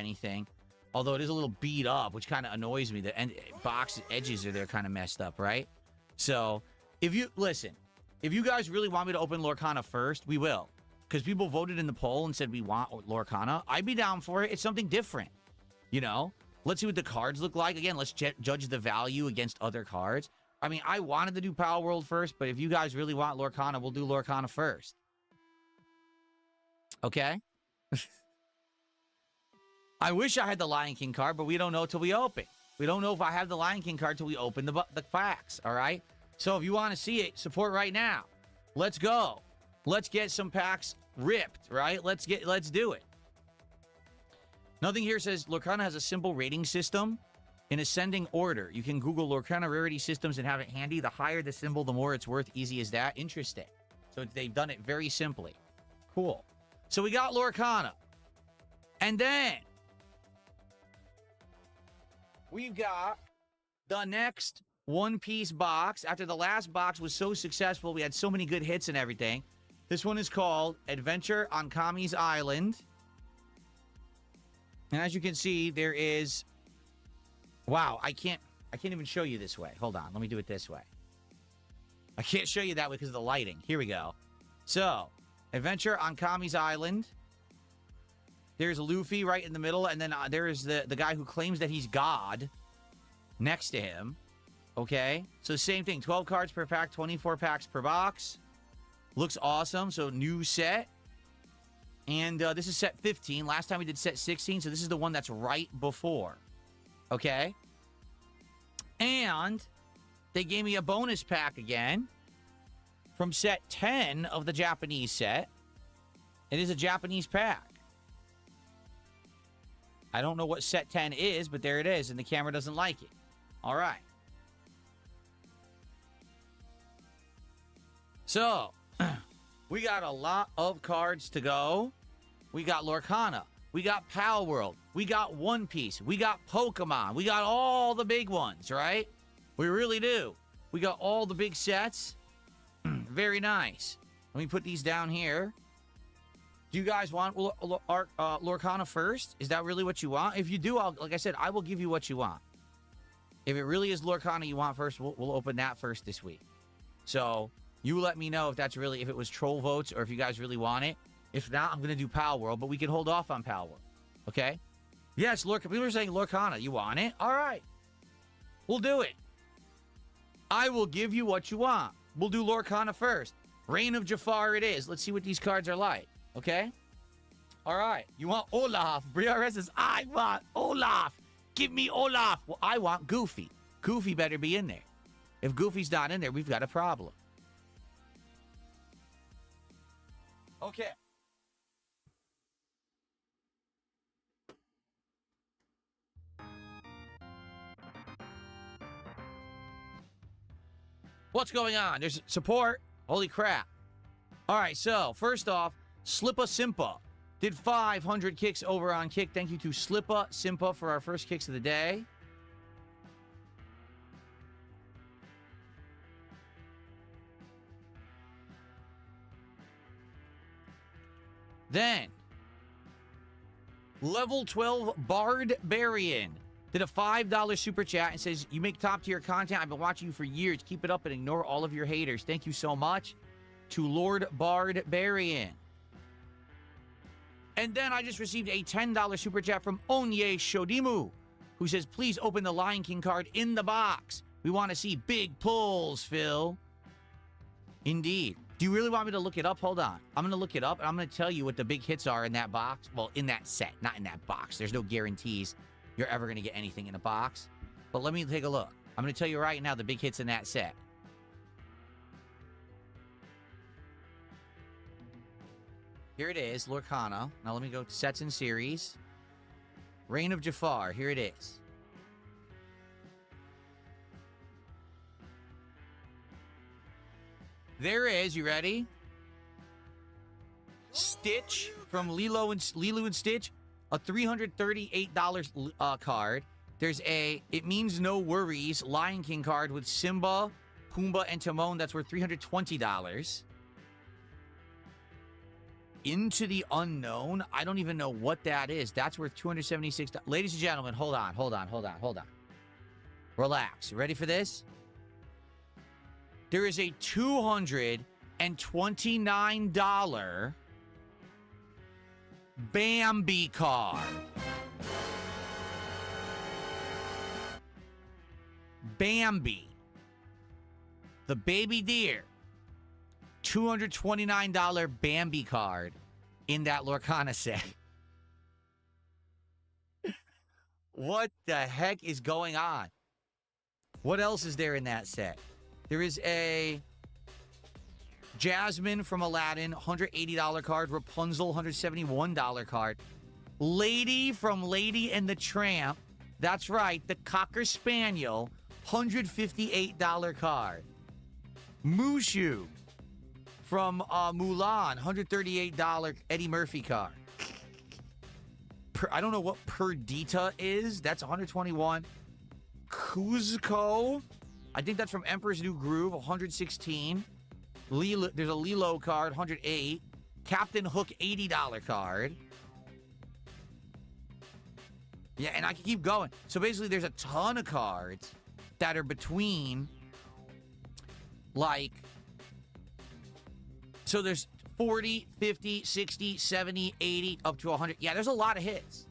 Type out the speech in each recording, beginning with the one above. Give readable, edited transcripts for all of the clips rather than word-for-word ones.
anything. Although it is a little beat up, which kind of annoys me. The box edges are there kind of messed up, right? So, if you guys really want me to open Lorcana first, we will. Because people voted in the poll and said we want Lorcana. I'd be down for it. It's something different. You know? Let's see what the cards look like. Again, let's judge the value against other cards. I mean, I wanted to do Power World first, but if you guys really want Lorcana, we'll do Lorcana first. Okay? I wish I had the Lion King card, but we don't know till we open. We don't know if I have the Lion King card till we open the packs, all right? So if you want to see it, support right now. Let's go. Let's get some packs ripped, right? Let's do it. Nothing here says Lorcana has a simple rating system in ascending order. You can Google Lorcana rarity systems and have it handy. The higher the symbol, the more it's worth. Easy as that. Interesting. So they've done it very simply. Cool. So we got Lorcana. And then we've got the next one-piece box. After the last box was so successful, we had so many good hits and everything. This one is called Adventure on Kami's Island. And as you can see, there is... Wow, I can't even show you this way. Hold on, let me do it this way. I can't show you that way because of the lighting. Here we go. So, Adventure on Kami's Island. There's Luffy right in the middle, and then there is the guy who claims that he's God next to him. Okay? So, same thing. 12 cards per pack, 24 packs per box. Looks awesome. So, new set. And this is set 15. Last time we did set 16, so this is the one that's right before. Okay? And they gave me a bonus pack again from set 10 of the Japanese set. It is a Japanese pack. I don't know what set 10 is, but there it is, and the camera doesn't like it. All right. So, we got a lot of cards to go. We got Lorcana. We got Pal World. We got One Piece. We got Pokemon. We got all the big ones, right? We really do. We got all the big sets. Very nice. Let me put these down here. Do you guys want Lorcana first? Is that really what you want? If you do, like I said, I will give you what you want. If it really is Lorcana you want first, we'll open that first this week. So, you let me know if that's really, if it was troll votes or if you guys really want it. If not, I'm going to do Pal World, but we can hold off on Pal World. Okay? Yes, people are saying Lorcana. You want it? All right. We'll do it. I will give you what you want. We'll do Lorcana first. Reign of Jafar it is. Let's see what these cards are like. Okay? All right. You want Olaf. BRS says, I want Olaf. Give me Olaf. Well, I want Goofy. Goofy better be in there. If Goofy's not in there, we've got a problem. Okay. What's going on? There's support. Holy crap. All right, so first off, Slippa Simpa did 500 kicks over on Kick. Thank you to Slippa Simpa for our first kicks of the day. Then, Level 12 Bardbarian did a $5 super chat and says, you make top tier content. I've been watching you for years. Keep it up and ignore all of your haters. Thank you so much to Lord Bardbarian. And then I just received a $10 super chat from Onye Shodimu, who says, please open the Lion King card in the box. We want to see big pulls, Phil. Indeed. Do you really want me to look it up? Hold on. I'm going to look it up, and I'm going to tell you what the big hits are in that box. Well, in that set, not in that box. There's no guarantees you're ever going to get anything in a box. But let me take a look. I'm going to tell you right now the big hits in that set. Here it is, Lorcana. Now let me go to sets and series. Reign of Jafar. Here it is. There is, you ready? Stitch from Lilo and Stitch, a $338 card. There's a It Means No Worries Lion King card with Simba, Pumbaa, and Timon that's worth $320. Into the Unknown. I don't even know what that is. That's worth $276. Ladies and gentlemen, hold on. Relax. You ready for this? There is a $229 Bambi card. Bambi. The baby deer. $229 Bambi card in that Lorcana set. What the heck is going on? What else is there in that set? There is a Jasmine from Aladdin, $180 card. Rapunzel, $171 card. Lady from Lady and the Tramp. That's right, the Cocker Spaniel, $158 card. Mushu from Mulan, $138 Eddie Murphy card. I don't know what Perdita is. That's $121. Kuzco, I think that's from Emperor's New Groove, $116. Lilo, there's a Lilo card, $108. Captain Hook, $80 card. Yeah, and I can keep going. So basically, there's a ton of cards that are between, like, so there's 40, 50, 60, 70, 80, up to 100. Yeah, there's a lot of hits.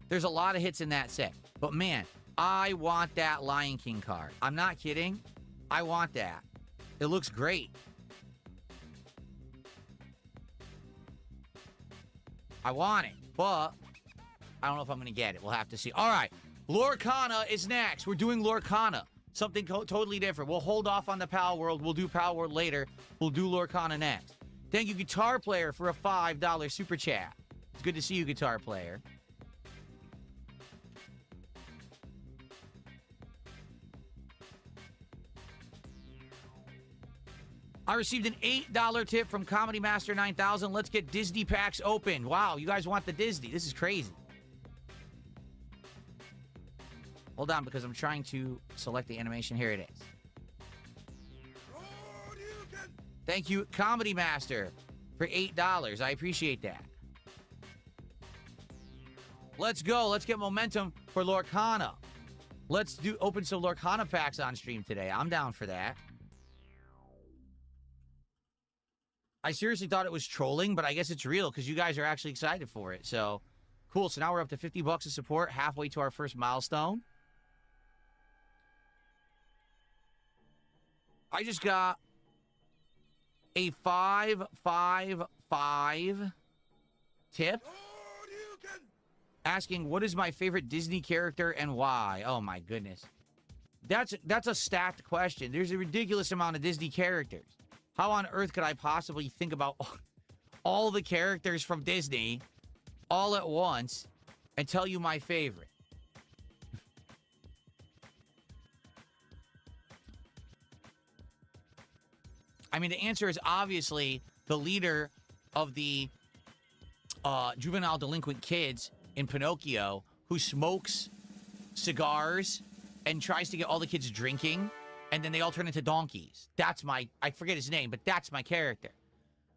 There's a lot of hits in that set. But man, I want that Lion King card. I'm not kidding. I want that. It looks great. I want it, but I don't know if I'm going to get it. We'll have to see. All right, Lorcana is next. We're doing Lorcana. Something totally different. We'll hold off on the Power World. We'll do Power World later. We'll do Lorcana next. Thank you, Guitar Player, for a $5 super chat. It's good to see you, Guitar Player. I received an $8 tip from Comedy Master 9000. Let's get Disney packs open. Wow, you guys want the Disney. This is crazy. Hold on, because I'm trying to select the animation. Here it is. Thank you, Comedy Master, for $8. I appreciate that. Let's go. Let's get momentum for Lorcana. Let's open some Lorcana packs on stream today. I'm down for that. I seriously thought it was trolling, but I guess it's real because you guys are actually excited for it. So, cool. So now we're up to $50 of support, halfway to our first milestone. I just got a 555 tip asking what is my favorite Disney character and why. Oh my goodness. That's a stacked question. There's a ridiculous amount of Disney characters. How on earth could I possibly think about all the characters from Disney all at once and tell you my favorite? I mean, the answer is obviously the leader of the juvenile delinquent kids in Pinocchio who smokes cigars and tries to get all the kids drinking, and then they all turn into donkeys. That's my, I forget his name, but that's my character.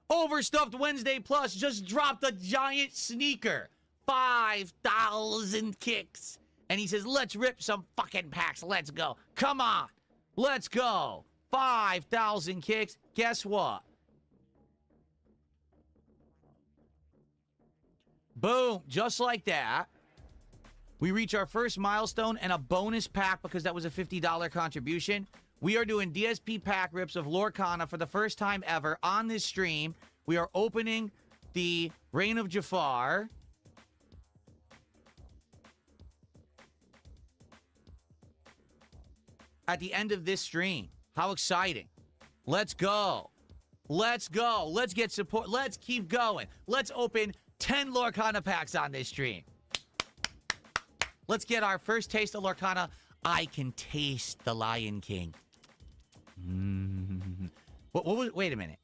Overstuffed Wednesday Plus just dropped a giant sneaker. 5,000 kicks. And he says, let's rip some fucking packs. Let's go. Come on. Let's go. 5,000 kicks. Guess what? Boom. Just like that. We reach our first milestone and a bonus pack because that was a $50 contribution. We are doing DSP pack rips of Lorcana for the first time ever on this stream. We are opening the Reign of Jafar. At the end of this stream. How exciting. Let's go. Let's go. Let's get support. Let's keep going. Let's open 10 Lorcana packs on this stream. Let's get our first taste of Lorcana. I can taste the Lion King. What was, wait a minute.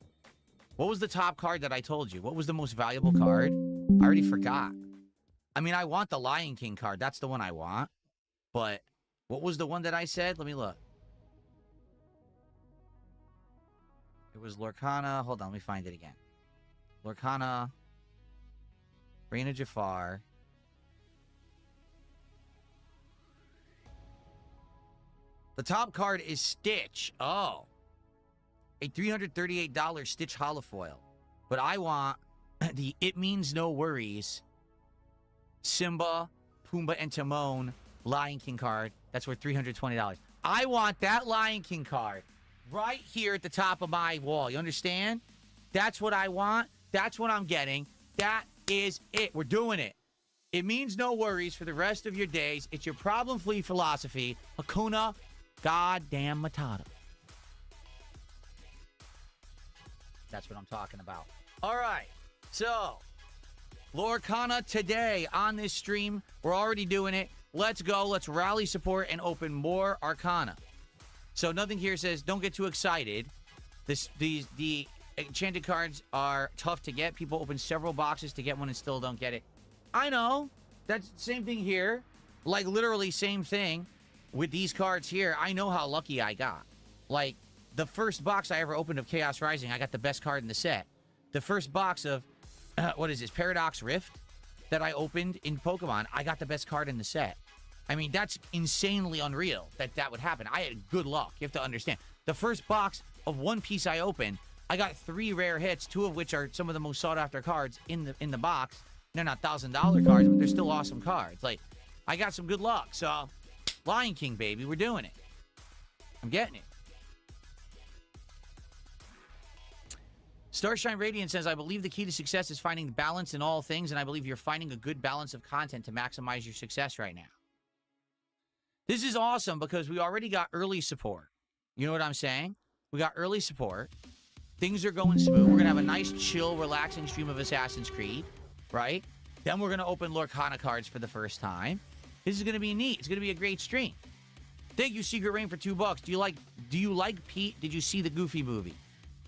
What was the top card that I told you? What was the most valuable card? I already forgot. I mean, I want the Lion King card. That's the one I want. But what was the one that I said? Let me look. It was Lorcana. Hold on, let me find it again. Lorcana. Raina Jafar. The top card is Stitch. Oh. A $338 Stitch holofoil. But I want the It Means No Worries Simba, Pumbaa, and Timon Lion King card. That's worth $320. I want that Lion King card right here at the top of my wall. You understand? That's what I want. That's what I'm getting. That is it. We're doing it. It means no worries for the rest of your days. It's your problem-free philosophy. Hakuna goddamn Matata. That's what I'm talking about. All right. So, Lorcana today on this stream. We're already doing it. Let's go. Let's rally support and open more Arcana. So, nothing here says don't get too excited. The enchanted cards are tough to get. People open several boxes to get one and still don't get it. I know. That's the same thing here. Like, literally same thing with these cards here. I know how lucky I got. Like, the first box I ever opened of Chaos Rising, I got the best card in the set. The first box of, what is this, Paradox Rift that I opened in Pokemon, I got the best card in the set. I mean, that's insanely unreal that would happen. I had good luck. You have to understand. The first box of One Piece I opened, I got 3 rare hits, 2 of which are some of the most sought-after cards in the box. They're not $1,000 cards, but they're still awesome cards. Like, I got some good luck. So, Lion King, baby, we're doing it. I'm getting it. Starshine Radiant says, I believe the key to success is finding balance in all things, and I believe you're finding a good balance of content to maximize your success right now. This is awesome because we already got early support. You know what I'm saying? We got early support. Things are going smooth. We're going to have a nice, chill, relaxing stream of Assassin's Creed, right? Then we're going to open Lorcana cards for the first time. This is going to be neat. It's going to be a great stream. Thank you, Secret Rain, for $2. Do you like Pete? Did you see the Goofy movie?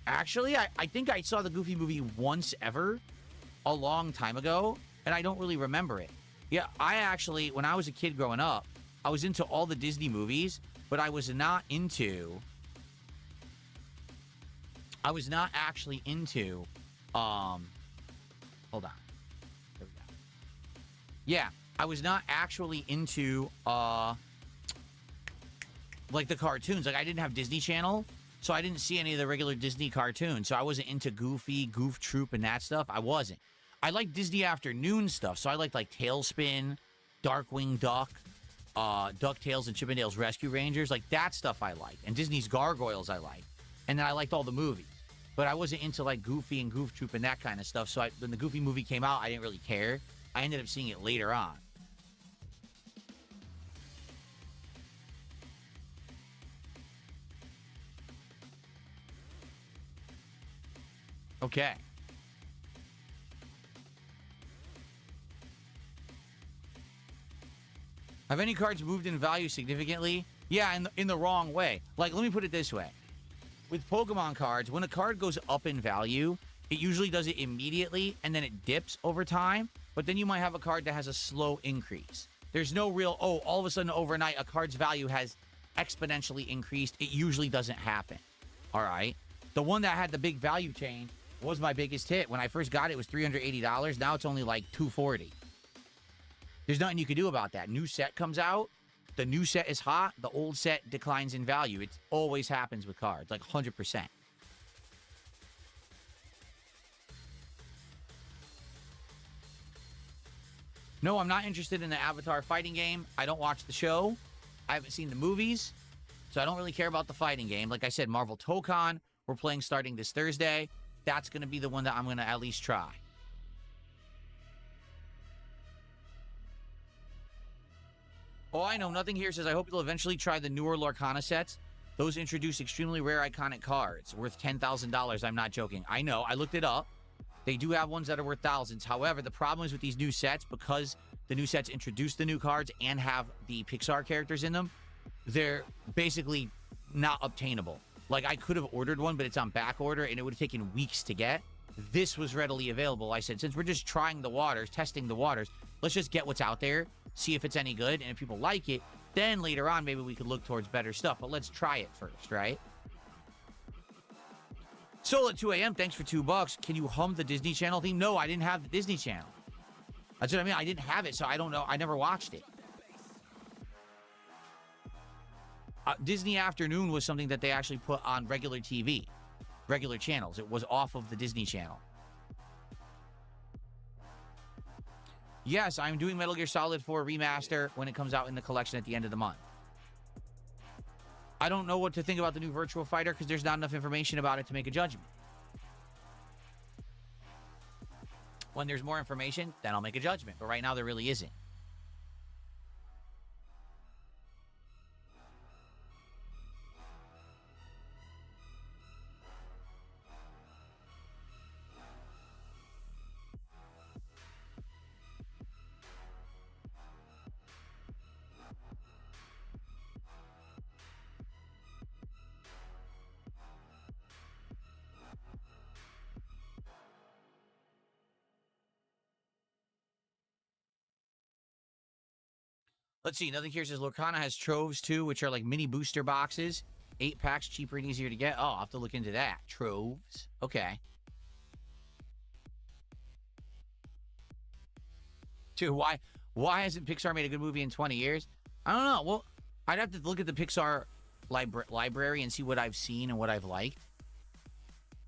Actually, I think I saw the Goofy movie once ever, a long time ago, and I don't really remember it. Yeah, I actually, when I was a kid growing up, I was into all the Disney movies, but I was not actually into, hold on. There we go. Yeah, I was not actually into, like the cartoons. Like, I didn't have Disney Channel, so I didn't see any of the regular Disney cartoons. So I wasn't into Goofy, Goof Troop, and that stuff. I wasn't. I liked Disney afternoon stuff, so I liked, like, Tailspin, Darkwing Duck, DuckTales and Chippendales Rescue Rangers. Like, that stuff I liked. And Disney's Gargoyles I liked. And then I liked all the movies. But I wasn't into, like, Goofy and Goof Troop and that kind of stuff. So when the Goofy movie came out, I didn't really care. I ended up seeing it later on. Okay. Have any cards moved in value significantly? Yeah, in the wrong way. Like, let me put it this way. With Pokemon cards, when a card goes up in value, it usually does it immediately, and then it dips over time. But then you might have a card that has a slow increase. There's no real, oh, all of a sudden overnight, a card's value has exponentially increased. It usually doesn't happen. All right? The one that had the big value change was my biggest hit. When I first got it, it was $380. Now it's only like $240. There's nothing you can do about that. New set comes out. The new set is hot. The old set declines in value. It always happens with cards, like 100%. No, I'm not interested in the Avatar fighting game. I don't watch the show. I haven't seen the movies, so I don't really care about the fighting game. Like I said, Marvel Tokon, we're playing starting this Thursday. That's going to be the one that I'm going to at least try. Oh, I know. Nothing here says, I hope you'll eventually try the newer Lorcana sets. Those introduce extremely rare iconic cards worth $10,000. I'm not joking. I know. I looked it up. They do have ones that are worth thousands. However, the problem is with these new sets, because the new sets introduce the new cards and have the Pixar characters in them, they're basically not obtainable. Like, I could have ordered one, but it's on back order, and it would have taken weeks to get. This was readily available. I said, since we're just trying the waters, testing the waters, let's just get what's out there, see if it's any good, and if people like it, then later on, maybe we could look towards better stuff. But let's try it first, right? Soul at 2 a.m., thanks for $2. Can you hum the Disney Channel theme? No, I didn't have the Disney Channel. That's what I mean. I didn't have it, so I don't know. I never watched it. Disney Afternoon was something that they actually put on regular TV, regular channels. It was off of the Disney Channel. Yes, I'm doing Metal Gear Solid 4 Remaster when it comes out in the collection at the end of the month. I don't know what to think about the new Virtua Fighter because there's not enough information about it to make a judgment. When there's more information, then I'll make a judgment. But right now, there really isn't. Let's see. Nothing here says Lorcana has troves too, which are like mini booster boxes. 8 packs, cheaper and easier to get. Oh, I'll have to look into that. Troves. Okay. Dude, why hasn't Pixar made a good movie in 20 years? I don't know. Well, I'd have to look at the Pixar library and see what I've seen and what I've liked.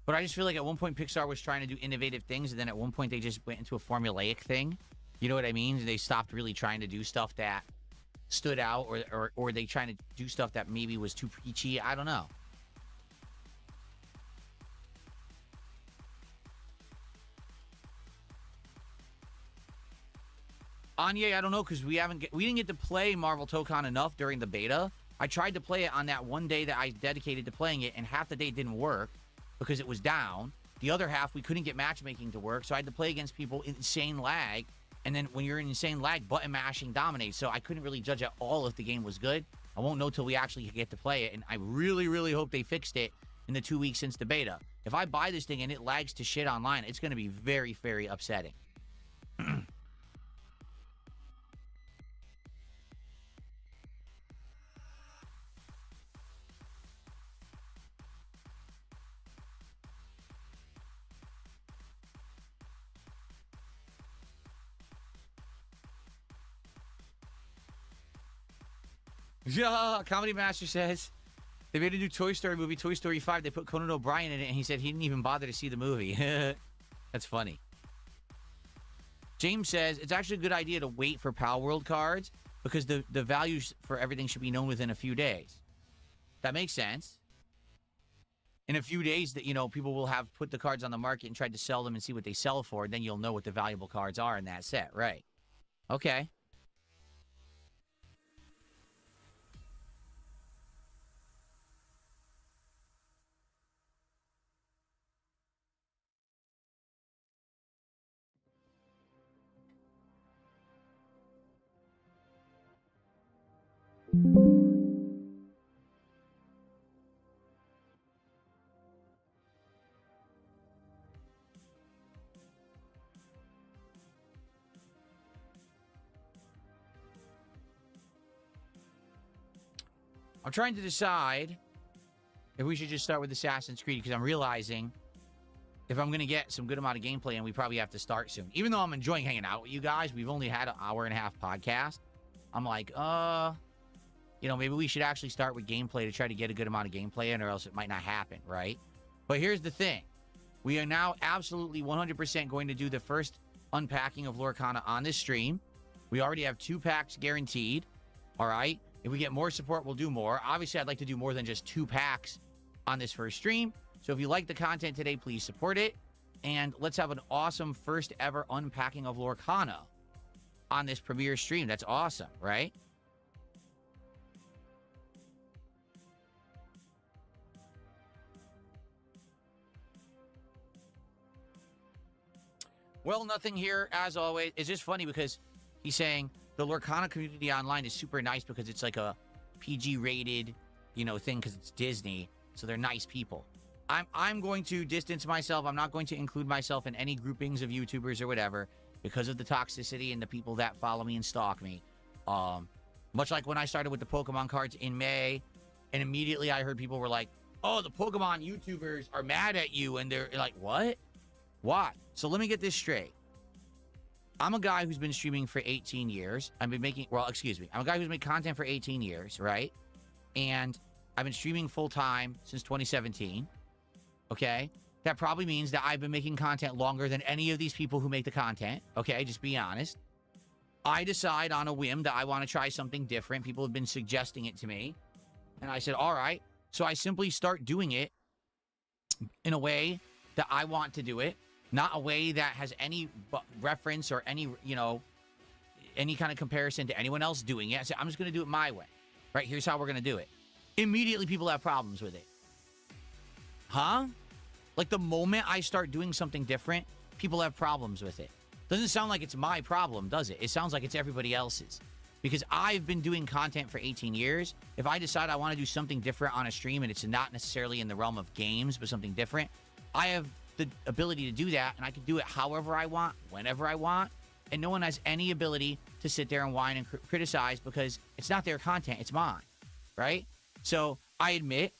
But I just feel like at one point Pixar was trying to do innovative things, and then at one point they just went into a formulaic thing. You know what I mean? They stopped really trying to do stuff that stood out, or they trying to do stuff that maybe was too preachy. I don't know. Anya, I don't know, because we didn't get to play Marvel Tokon enough during the beta. I tried to play it on that one day that I dedicated to playing it, and half the day didn't work because it was down. The other half, we couldn't get matchmaking to work, so I had to play against people in insane lag. And then when you're in insane lag, button mashing dominates. So I couldn't really judge at all if the game was good. I won't know till we actually get to play it. And I really, really hope they fixed it in the 2 weeks since the beta. If I buy this thing and it lags to shit online, it's going to be very, very upsetting. Yeah, Comedy Master says they made a new Toy Story movie, Toy Story 5. They put Conan O'Brien in it, and he said he didn't even bother to see the movie. That's funny. James says it's actually a good idea to wait for Pal World cards because the values for everything should be known within a few days. That makes sense. In a few days, that people will have put the cards on the market and tried to sell them and see what they sell for. Then you'll know what the valuable cards are in that set, right? Okay. I'm trying to decide if we should just start with Assassin's Creed because I'm realizing if I'm going to get some good amount of gameplay, and we probably have to start soon. Even though I'm enjoying hanging out with you guys, we've only had an hour and a half podcast. I'm like, maybe we should actually start with gameplay to try to get a good amount of gameplay in, or else it might not happen, right? But here's the thing. We are now absolutely 100% going to do the first unpacking of Lorcana on this stream. We already have 2 packs guaranteed, all right? If we get more support, we'll do more. Obviously, I'd like to do more than just 2 packs on this first stream. So if you like the content today, please support it. And let's have an awesome first ever unpacking of Lorcana on this premiere stream. That's awesome, right? Well, nothing here, as always. It's just funny because he's saying the Lorcana community online is super nice because it's like a PG-rated, thing because it's Disney. So they're nice people. I'm going to distance myself. I'm not going to include myself in any groupings of YouTubers or whatever because of the toxicity and the people that follow me and stalk me. Much like when I started with the Pokemon cards in May, and immediately I heard people were like, oh, the Pokemon YouTubers are mad at you, and they're like, what? Why? So let me get this straight. I'm a guy who's been streaming for 18 years. I've been making, well, excuse me. I'm a guy who's made content for 18 years, right? And I've been streaming full time since 2017. Okay? That probably means that I've been making content longer than any of these people who make the content. Okay? Just be honest. I decide on a whim that I want to try something different. People have been suggesting it to me. And I said, all right. So I simply start doing it in a way that I want to do it. Not a way that has any reference or any, you know, any kind of comparison to anyone else doing it. I said, I'm just going to do it my way. Right? Here's how we're going to do it. Immediately, people have problems with it. Huh? Like, the moment I start doing something different, people have problems with it. Doesn't sound like it's my problem, does it? It sounds like it's everybody else's. Because I've been doing content for 18 years. If I decide I want to do something different on a stream and it's not necessarily in the realm of games, but something different, I have the ability to do that, and I can do it however I want, whenever I want, and no one has any ability to sit there and whine and criticize because it's not their content, it's mine, right? So I admit,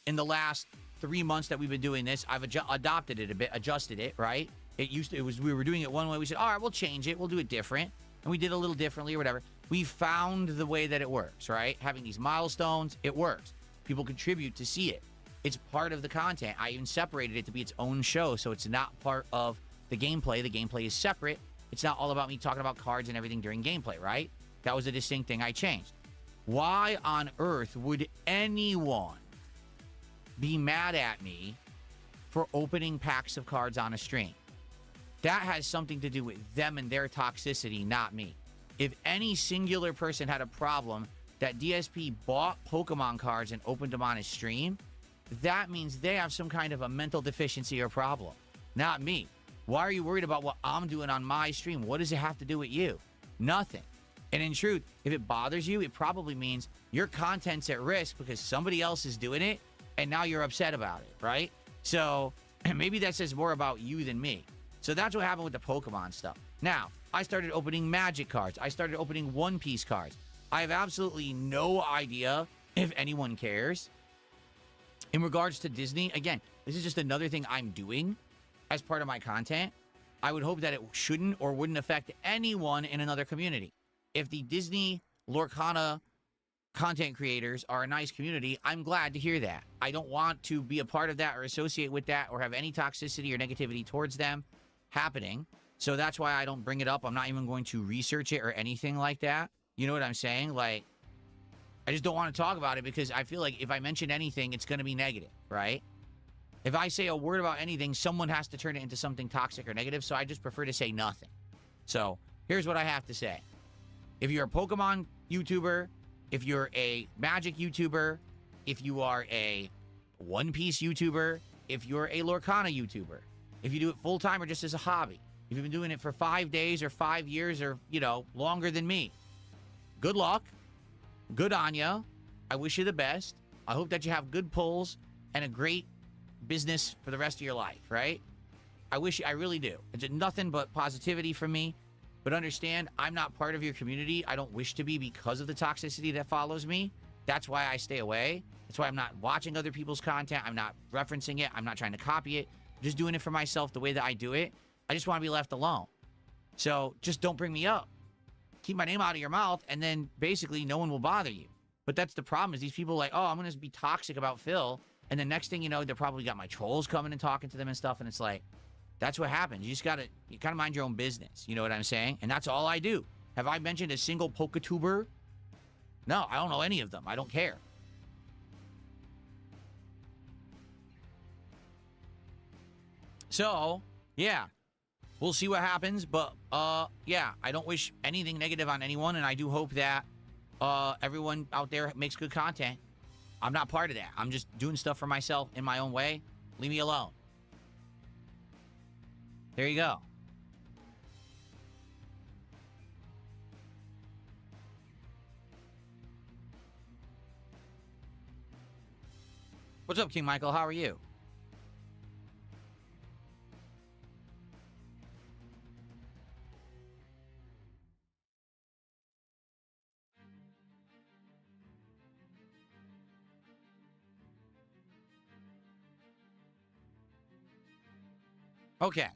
in the last 3 months that we've been doing this, I've adopted it a bit, adjusted it, right? We were doing it one way. We said, all right, we'll change it. We'll do it different. And we did a little differently or whatever. We found the way that it works, right? Having these milestones, it works. People contribute to see it. It's part of the content. I even separated it to be its own show, so it's not part of the gameplay. The gameplay is separate. It's not all about me talking about cards and everything during gameplay, right? That was a distinct thing I changed. Why on earth would anyone be mad at me for opening packs of cards on a stream? That has something to do with them and their toxicity, not me. If any singular person had a problem that DSP bought Pokemon cards and opened them on his stream, that means they have some kind of a mental deficiency or problem, not me. Why are you worried about what I'm doing on my stream? What does it have to do with you? Nothing. And in truth, if it bothers you, it probably means your content's at risk because somebody else is doing it, and now you're upset about it, right? So maybe that says more about you than me. So that's what happened with the Pokemon stuff. Now, I started opening Magic cards. I started opening One Piece cards. I have absolutely no idea if anyone cares. In regards to Disney, again, this is just another thing I'm doing as part of my content. I would hope that it shouldn't or wouldn't affect anyone in another community. If the Disney Lorcana content creators are a nice community, I'm glad to hear that. I don't want to be a part of that or associate with that or have any toxicity or negativity towards them happening. So that's why I don't bring it up. I'm not even going to research it or anything like that. You know what I'm saying? Like, I just don't want to talk about it because I feel like if I mention anything, it's going to be negative, right? If I say a word about anything, someone has to turn it into something toxic or negative, so I just prefer to say nothing. So here's what I have to say. If you're a Pokemon YouTuber, if you're a Magic YouTuber, if you are a One Piece YouTuber, if you're a Lorcana YouTuber, if you do it full-time or just as a hobby, if you've been doing it for 5 days or 5 years or, you know, longer than me, good luck. Good on ya. I wish you the best. I hope that you have good pulls and a great business for the rest of your life, right? I really do. It's nothing but positivity from me. But understand, I'm not part of your community. I don't wish to be because of the toxicity that follows me. That's why I stay away. That's why I'm not watching other people's content. I'm not referencing it. I'm not trying to copy it. I'm just doing it for myself the way that I do it. I just want to be left alone. So just don't bring me up. Keep my name out of your mouth, and then basically no one will bother you. But that's the problem, is these people are like, oh, I'm going to be toxic about Phil, and the next thing you know, they're probably got my trolls coming and talking to them and stuff, and it's like, that's what happens. You kind of mind your own business. You know what I'm saying? And that's all I do. Have I mentioned a single Pokatuber? No, I don't know any of them. I don't care. So, yeah. We'll see what happens, but, yeah, I don't wish anything negative on anyone, and I do hope that, everyone out there makes good content. I'm not part of that. I'm just doing stuff for myself in my own way. Leave me alone. There you go. What's up, King Michael? How are you? Okay.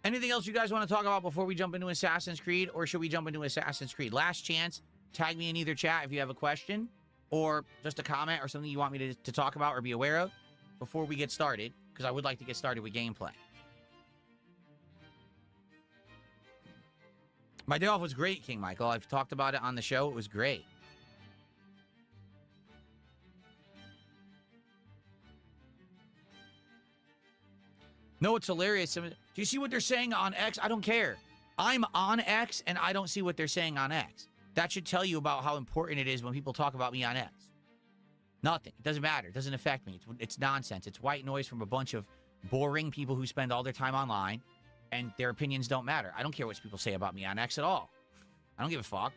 Anything else you guys want to talk about before we jump into Assassin's Creed, or should we jump into Assassin's Creed? Last chance. Tag me in either chat if you have a question or just a comment or something you want me to talk about or be aware of before we get started, because I would like to get started with gameplay. My day off was great, King Michael. I've talked about it on the show. It was great. No, it's hilarious. Do you see what they're saying on X? I don't care. I'm on X, and I don't see what they're saying on X. That should tell you about how important it is when people talk about me on X. Nothing. It doesn't matter. It doesn't affect me. It's nonsense. It's white noise from a bunch of boring people who spend all their time online, and their opinions don't matter. I don't care what people say about me on X at all. I don't give a fuck.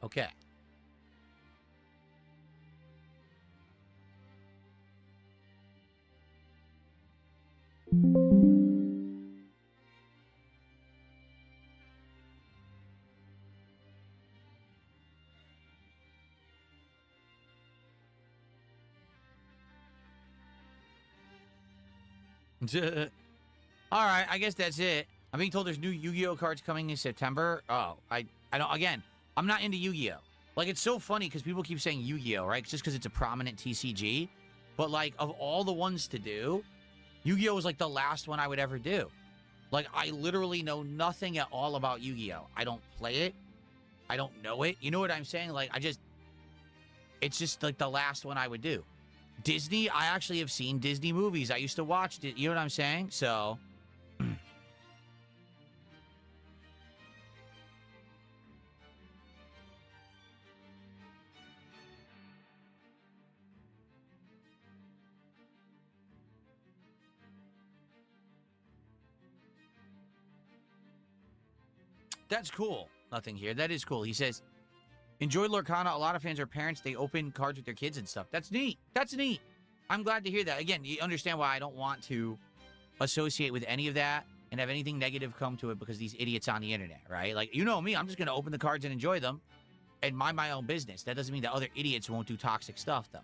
Okay. All right, I guess that's it. I'm being told there's new Yu-Gi-Oh cards coming in September. Oh, I don't. Again, I'm not into Yu-Gi-Oh. Like, it's so funny because people keep saying Yu-Gi-Oh, right? Just because it's a prominent TCG. But, like, of all the ones to do, Yu-Gi-Oh is, like, the last one I would ever do. Like, I literally know nothing at all about Yu-Gi-Oh. I don't play it. I don't know it. You know what I'm saying? Like, it's just, like, the last one I would do. Disney, I actually have seen Disney movies. I used to watch it. You know what I'm saying? So... That's cool. Nothing here. That is cool. He says, enjoy Lorcana. A lot of fans are parents. They open cards with their kids and stuff. That's neat. That's neat. I'm glad to hear that. Again, you understand why I don't want to associate with any of that and have anything negative come to it because these idiots on the internet, right? Like, you know me. I'm just going to open the cards and enjoy them and mind my own business. That doesn't mean that other idiots won't do toxic stuff, though.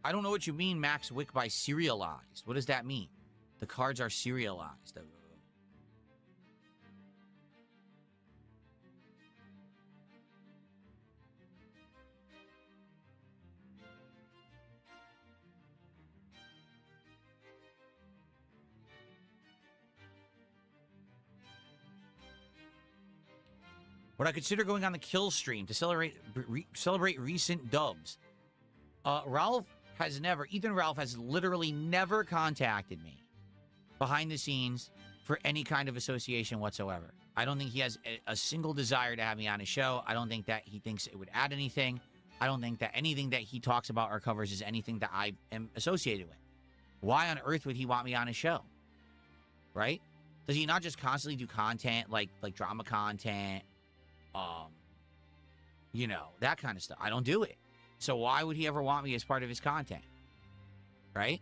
I don't know what you mean, Max Wick, by serialized. What does that mean? The cards are serialized. Would I consider going on the kill stream to celebrate recent dubs? Ralph has never, Ethan Ralph has literally never contacted me behind the scenes for any kind of association whatsoever. I don't think he has a single desire to have me on his show. I don't think that he thinks it would add anything. I don't think that anything that he talks about or covers is anything that I am associated with. Why on earth would he want me on his show? Right? Does he not just constantly do content like drama content? You know, that kind of stuff. I don't do it. So why would he ever want me as part of his content? Right?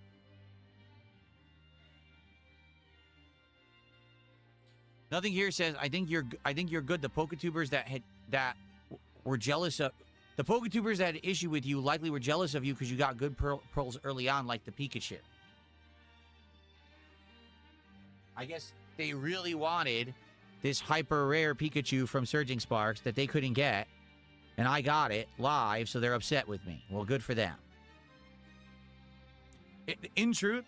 Nothing here says, I think you're good. The Poketubers that were jealous of the Poketubers that had issue with you likely were jealous of you because you got good pearls early on, like the Pikachu. I guess they really wanted this hyper rare Pikachu from Surging Sparks that they couldn't get. And I got it live, so they're upset with me. Well, good for them. In truth,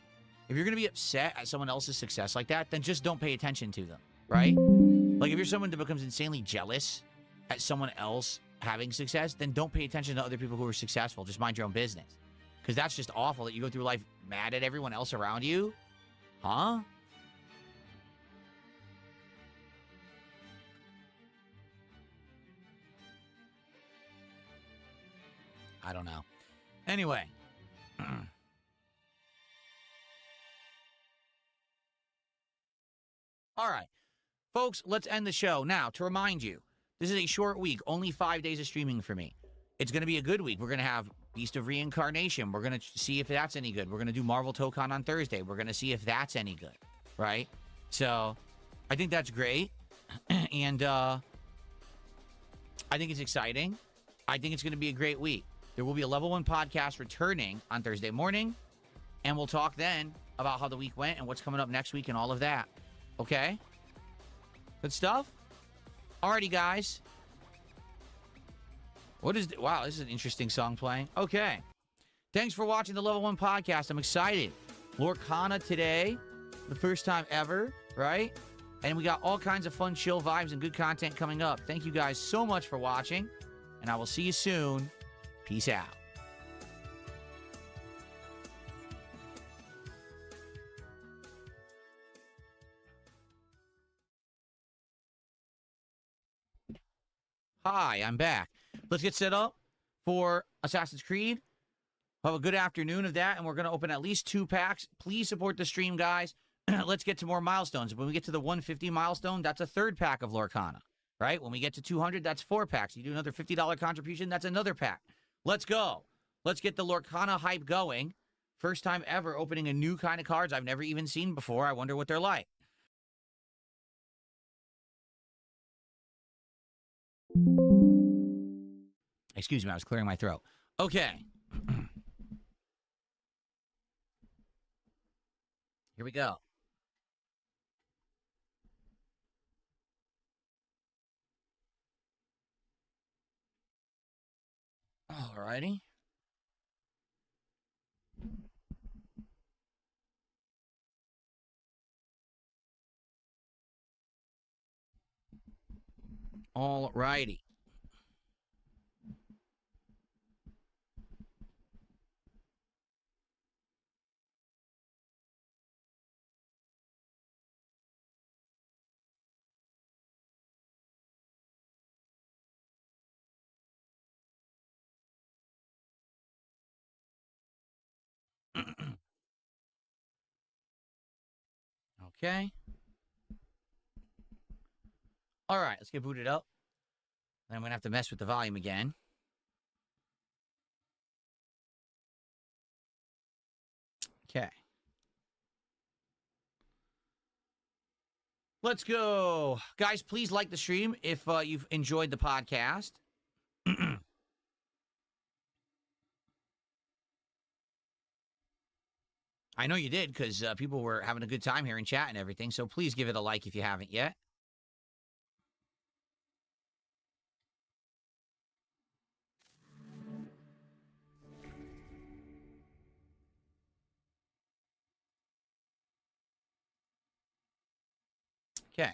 if you're going to be upset at someone else's success like that, then just don't pay attention to them, right? Like, if you're someone that becomes insanely jealous at someone else having success, then don't pay attention to other people who are successful. Just mind your own business. Because that's just awful that you go through life mad at everyone else around you. Huh? I don't know. Anyway. Folks, let's end the show. Now, to remind you, this is a short week, only 5 days of streaming for me. It's going to be a good week. We're going to have Beast of Reincarnation. We're going to see if that's any good. We're going to do Marvel Tokon on Thursday. We're going to see if that's any good, right? So, I think that's great. And I think it's exciting. I think it's going to be a great week. There will be a Level 1 podcast returning on Thursday morning, and we'll talk then about how the week went and what's coming up next week and all of that. Okay? Good stuff? Alrighty, guys. Wow, this is an interesting song playing. Okay. Thanks for watching the Level 1 podcast. I'm excited. Lorcana today, the first time ever, right? And we got all kinds of fun, chill vibes and good content coming up. Thank you guys so much for watching, and I will see you soon. Peace out. Hi, I'm back. Let's get set up for Assassin's Creed. Have a good afternoon of that, and we're going to open at least 2 packs. Please support the stream, guys. Let's get to more milestones. When we get to the 150 milestone, that's a 3rd pack of Lorcana, right? When we get to 200, that's 4 packs. You do another $50 contribution, that's another pack. Let's go. Let's get the Lorcana hype going. First time ever opening a new kind of cards I've never even seen before. I wonder what they're like. Excuse me, I was clearing my throat. Okay. Here we go. Alrighty. Alrighty. Okay. All right, let's get booted up. Then I'm going to have to mess with the volume again. Okay. Let's go. Guys, please like the stream if you've enjoyed the podcast. I know you did because people were having a good time here in chat and everything, so please give it a like if you haven't yet. Okay.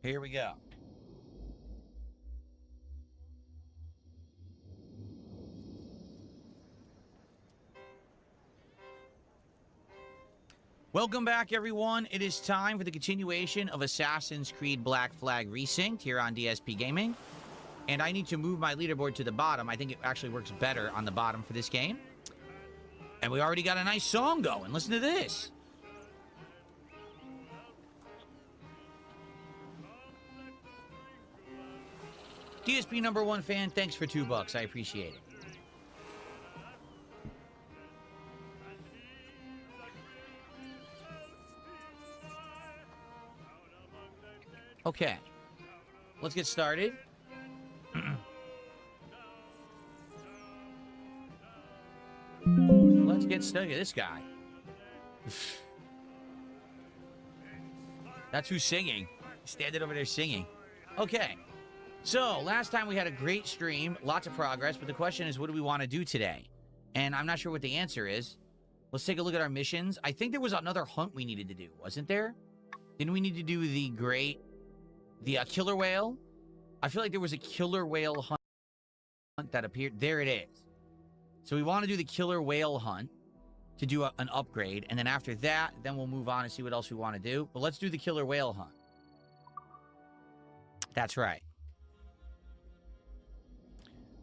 Here we go. Welcome back, everyone. It is time for the continuation of Assassin's Creed Black Flag Resynced here on DSP Gaming. And I need to move my leaderboard to the bottom. I think it actually works better on the bottom for this game. And we already got a nice song going. Listen to this. DSP #1 fan, thanks for $2. I appreciate it. Okay. Let's get started. Let's get started. This guy. That's who's singing. He's standing over there singing. Okay. So, last time we had a great stream, lots of progress, but the question is, what do we want to do today? And I'm not sure what the answer is. Let's take a look at our missions. I think there was another hunt we needed to do, wasn't there? Didn't we need to do the killer whale? I feel like there was a killer whale hunt that appeared. There it is. So we want to do the killer whale hunt. to do an upgrade. And then after that, then we'll move on and see what else we want to do. But let's do the killer whale hunt. That's right.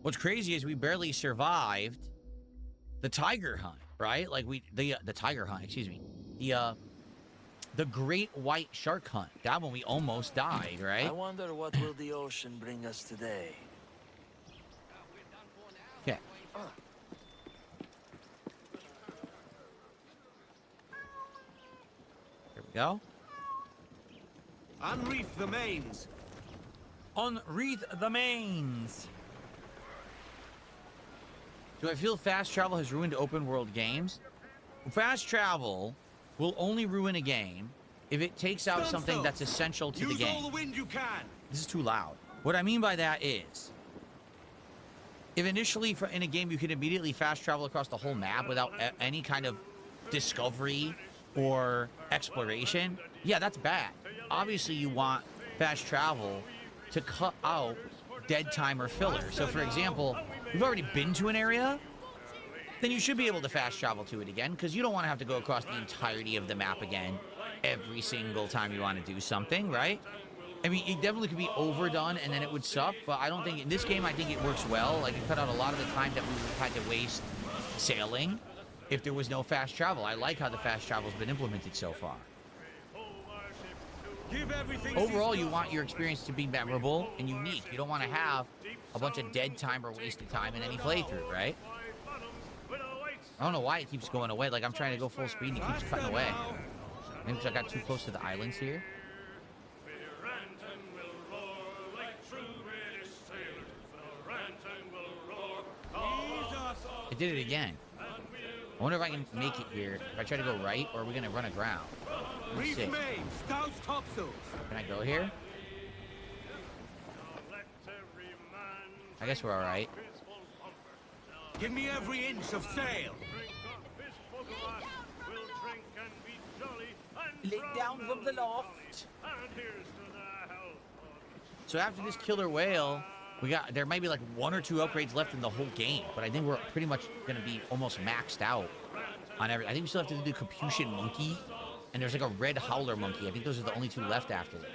What's crazy is we barely survived the tiger hunt, right? Like the tiger hunt, excuse me. The great white shark hunt. That one we almost died, right? I wonder what will the ocean bring us today. Okay. Here we go. Unreef the mains. Unwreath the mains. Do I feel fast travel has ruined open world games? Fast travel will only ruin a game if it takes out something that's essential to the game. Use all the wind you can. This is too loud. What I mean by that is, if initially in a game you can immediately fast travel across the whole map without any kind of discovery or exploration, yeah, that's bad. Obviously, you want fast travel to cut out dead time or filler. So, for example, you've already been to an area, then you should be able to fast travel to it again, because you don't want to have to go across the entirety of the map again every single time you want to do something, right? I mean, it definitely could be overdone and then it would suck, but I don't think, in this game, I think it works well. Like, it cut out a lot of the time that we would have had to waste sailing if there was no fast travel. I like how the fast travel's been implemented so far. Overall, you want your experience to be memorable and unique. You don't want to have a bunch of dead time or wasted time in any playthrough, right? I don't know why it keeps going away. Like, I'm trying to go full speed and it keeps cutting away. Maybe because I got too close to the islands here. It did it again. I wonder if I can make it here. If I try to go right, or are we going to run aground? Let's see. Can I go here? I guess we're all right. Give me every inch of sail. Lit down from the loft. So after this killer whale, there might be like 1 or 2 upgrades left in the whole game, but I think we're pretty much going to be almost maxed out on every. I think we still have to do the Capuchin monkey, and there's like a red howler monkey. I think those are the only 2 left after this.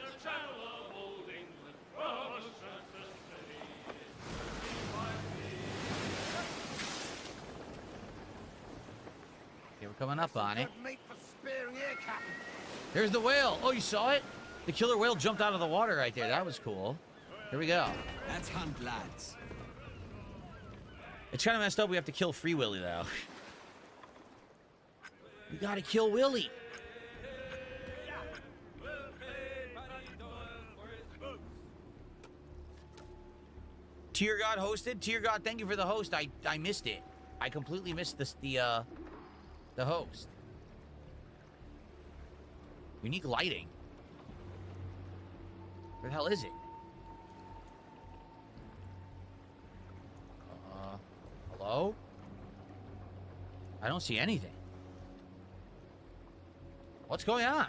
Okay, we're coming up on it. There's the whale. Oh, you saw it? The killer whale jumped out of the water right there. That was cool. Here we go. Let's hunt, lads. It's kind of messed up. We have to kill Free Willy, though. We gotta kill Willy. Tier God hosted. Tier God, thank you for the host. I missed it. I completely missed the host. Unique lighting. Where the hell is it? Hello? I don't see anything. What's going on?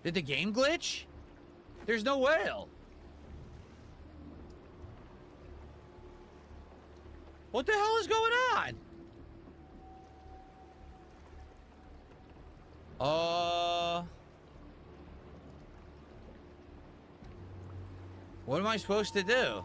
Did the game glitch? There's no whale. What the hell is going on? What am I supposed to do?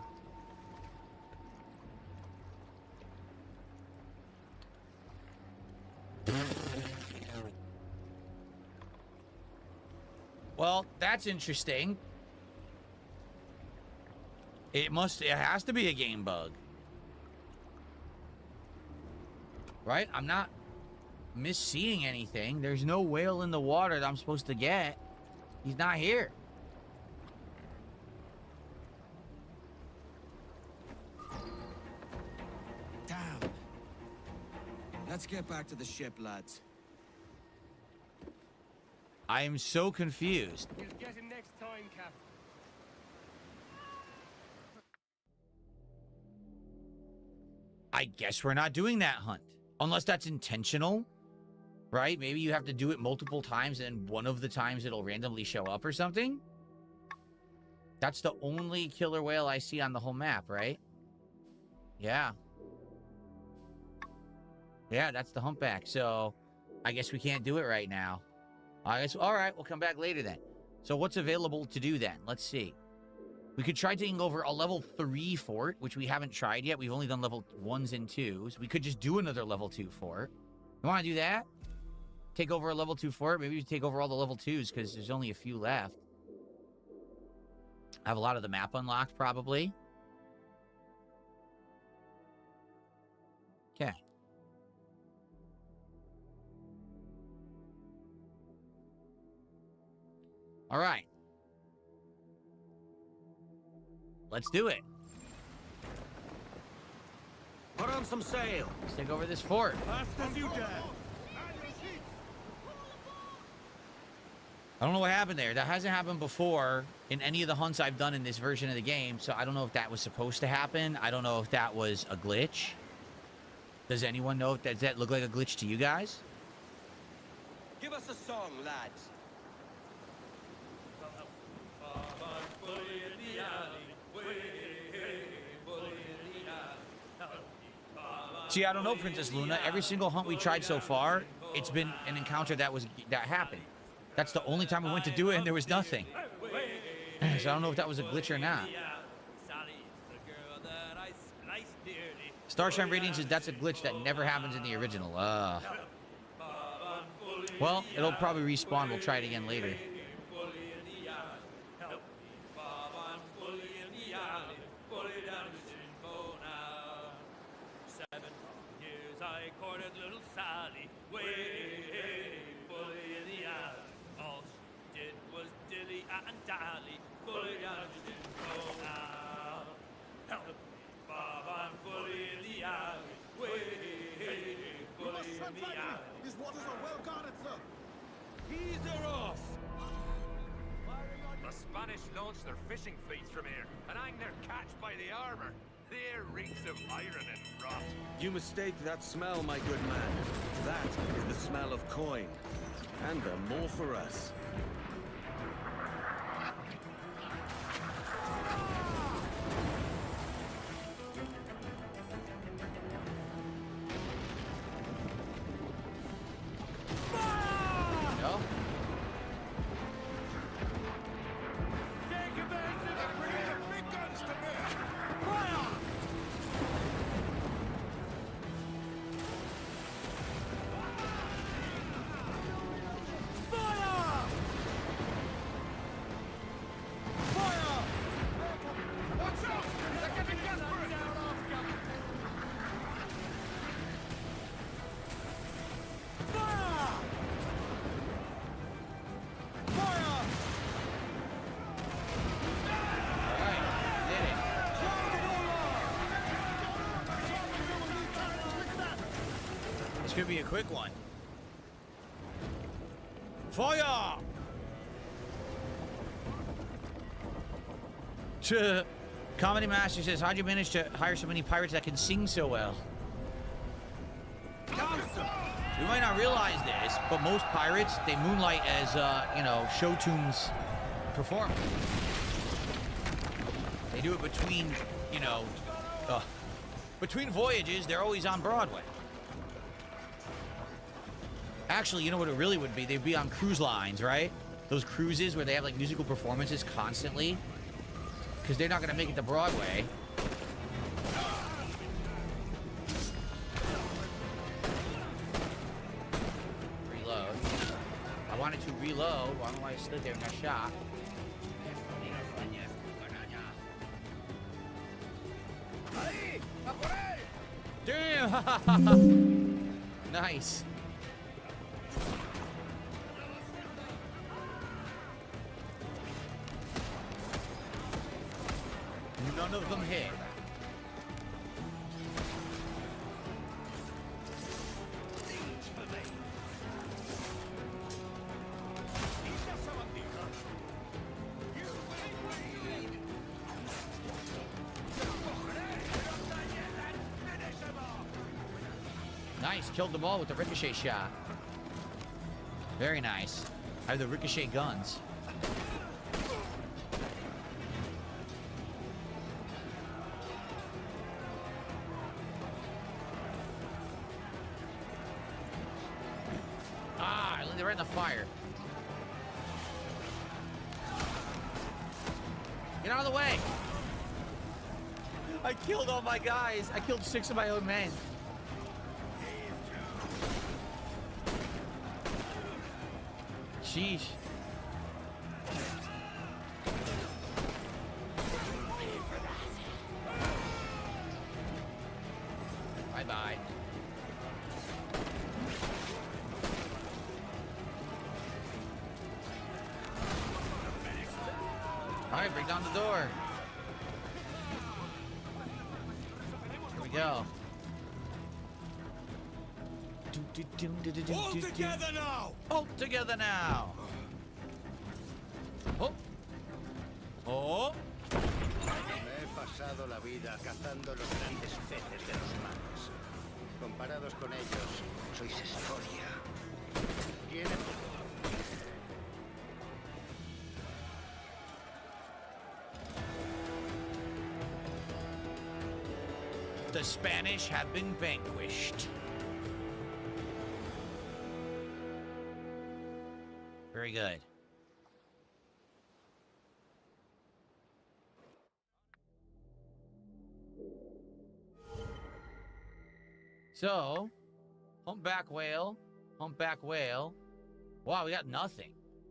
Well, that's interesting. It has to be a game bug. Right? I'm not misseeing anything. There's no whale in the water that I'm supposed to get. He's not here. Damn. Let's get back to the ship, lads. I am so confused. We'll get him next time, Captain. I guess we're not doing that hunt. Unless that's intentional, right? Maybe you have to do it multiple times and one of the times it'll randomly show up or something. That's the only killer whale I see on the whole map, right? Yeah. Yeah, that's the humpback. So I guess we can't do it right now. I guess, all right, we'll come back later then. So what's available to do then? Let's see. We could try taking over a level 3 fort, which we haven't tried yet. We've only done level 1s and 2s. We could just do another level 2 fort. You want to do that? Take over a level 2 fort? Maybe we take over all the level 2s because there's only a few left. I have a lot of the map unlocked, probably. Okay. All right. Let's do it. Put on some sail. Let's take over this fort. Fast as you dare. I don't know what happened there. That hasn't happened before in any of the hunts I've done in this version of the game, so I don't know if that was supposed to happen. I don't know if that was a glitch. Does anyone know if does that look like a glitch to you guys? Give us a song, lads. See, I don't know, Princess Luna. Every single hunt we tried so far, it's been an encounter that happened. That's the only time we went to do it, and there was nothing. So I don't know if that was a glitch or not. Starshine Radiance says that's a glitch that never happens in the original. Well, it'll probably respawn. We'll try it again later. These waters are well guarded, sir. Ease her off. The Spanish launched their fishing fleets from here and hanged their catch by the armor. The air reeks of iron and rot. You mistake that smell, my good man. That is the smell of coin. And the more for us. No? Could be a quick one. Fire! Comedy Master says, how'd you manage to hire so many pirates that can sing so well? You might not realize this, but most pirates, they moonlight as, show tunes performers. They do it between, between voyages, they're always on Broadway. Actually, you know what it really would be? They'd be on cruise lines, right? Those cruises where they have, like, musical performances constantly. Because they're not going to make it to Broadway. Reload. I wanted to reload. I don't know why I stood there and got shot. Damn! Nice. None of them hit. Nice, killed them all with the ricochet shot. Very nice. I have the ricochet guns. they're right in the fire. Get out of the way! I killed all my guys. I killed 6 of my own men. Sheesh. Bye-bye. All right, break down the door. Here we go. All together now! All together now. Oh. Oh. Me he pasado la vida cazando los grandes peces de los mares. Comparados con ellos, sois escoria. ¿Quién es? The Spanish have been vanquished. Very good. So, humpback whale, humpback whale. Wow, we got nothing.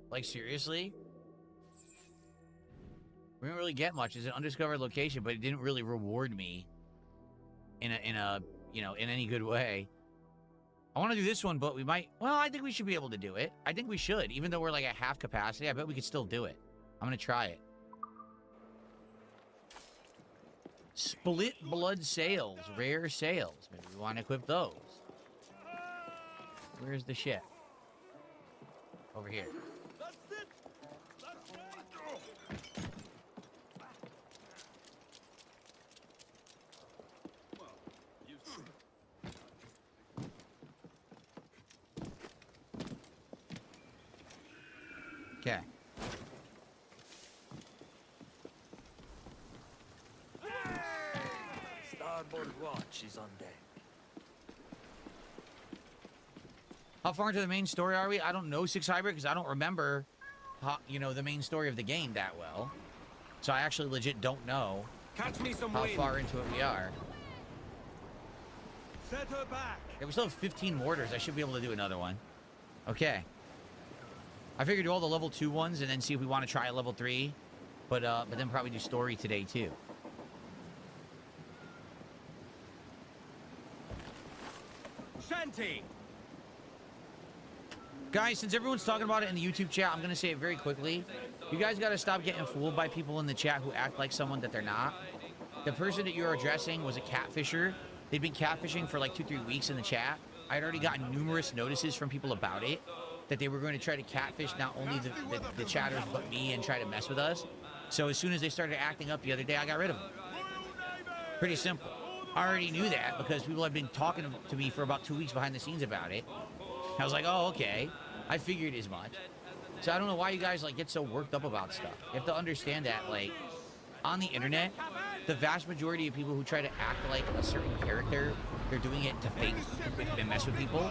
Like, seriously? We didn't really get much. It's an undiscovered location, but it didn't really reward me in a you know, in any good way. I want to do this one, but we might... Well, I think we should be able to do it. I think we should. Even though we're like at half capacity, I bet we could still do it. I'm going to try it. Split blood sails. Rare sails. Maybe we want to equip those. Where's the ship? Over here. Okay. Starboard watch is on deck. How far into the main story are we? I don't know, 6 Hybrid, because I don't remember, how, you know, the main story of the game that well. So I actually legit don't know Catch me some how wind. far into it we are. Set her back. Yeah, we still have 15 mortars. I should be able to do another one. Okay. I figured do all the level 2 ones and then see if we want to try a level 3. But then probably do story today too. Shanty. Guys, since everyone's talking about it in the YouTube chat, I'm going to say it very quickly. You guys got to stop getting fooled by people in the chat who act like someone that they're not. The person that you're addressing was a catfisher. They've been catfishing for like 2-3 weeks in the chat. I'd already gotten numerous notices from people about it, that they were going to try to catfish not only the chatters but me and try to mess with us. So as soon as they started acting up the other day, I got rid of them. Pretty simple. I already knew that because people have been talking to me for about 2 weeks behind the scenes about it. I was like, oh, okay. I figured as much. So I don't know why you guys like get so worked up about stuff. You have to understand that, like, on the internet, the vast majority of people who try to act like a certain character, they're doing it to fake and mess with people.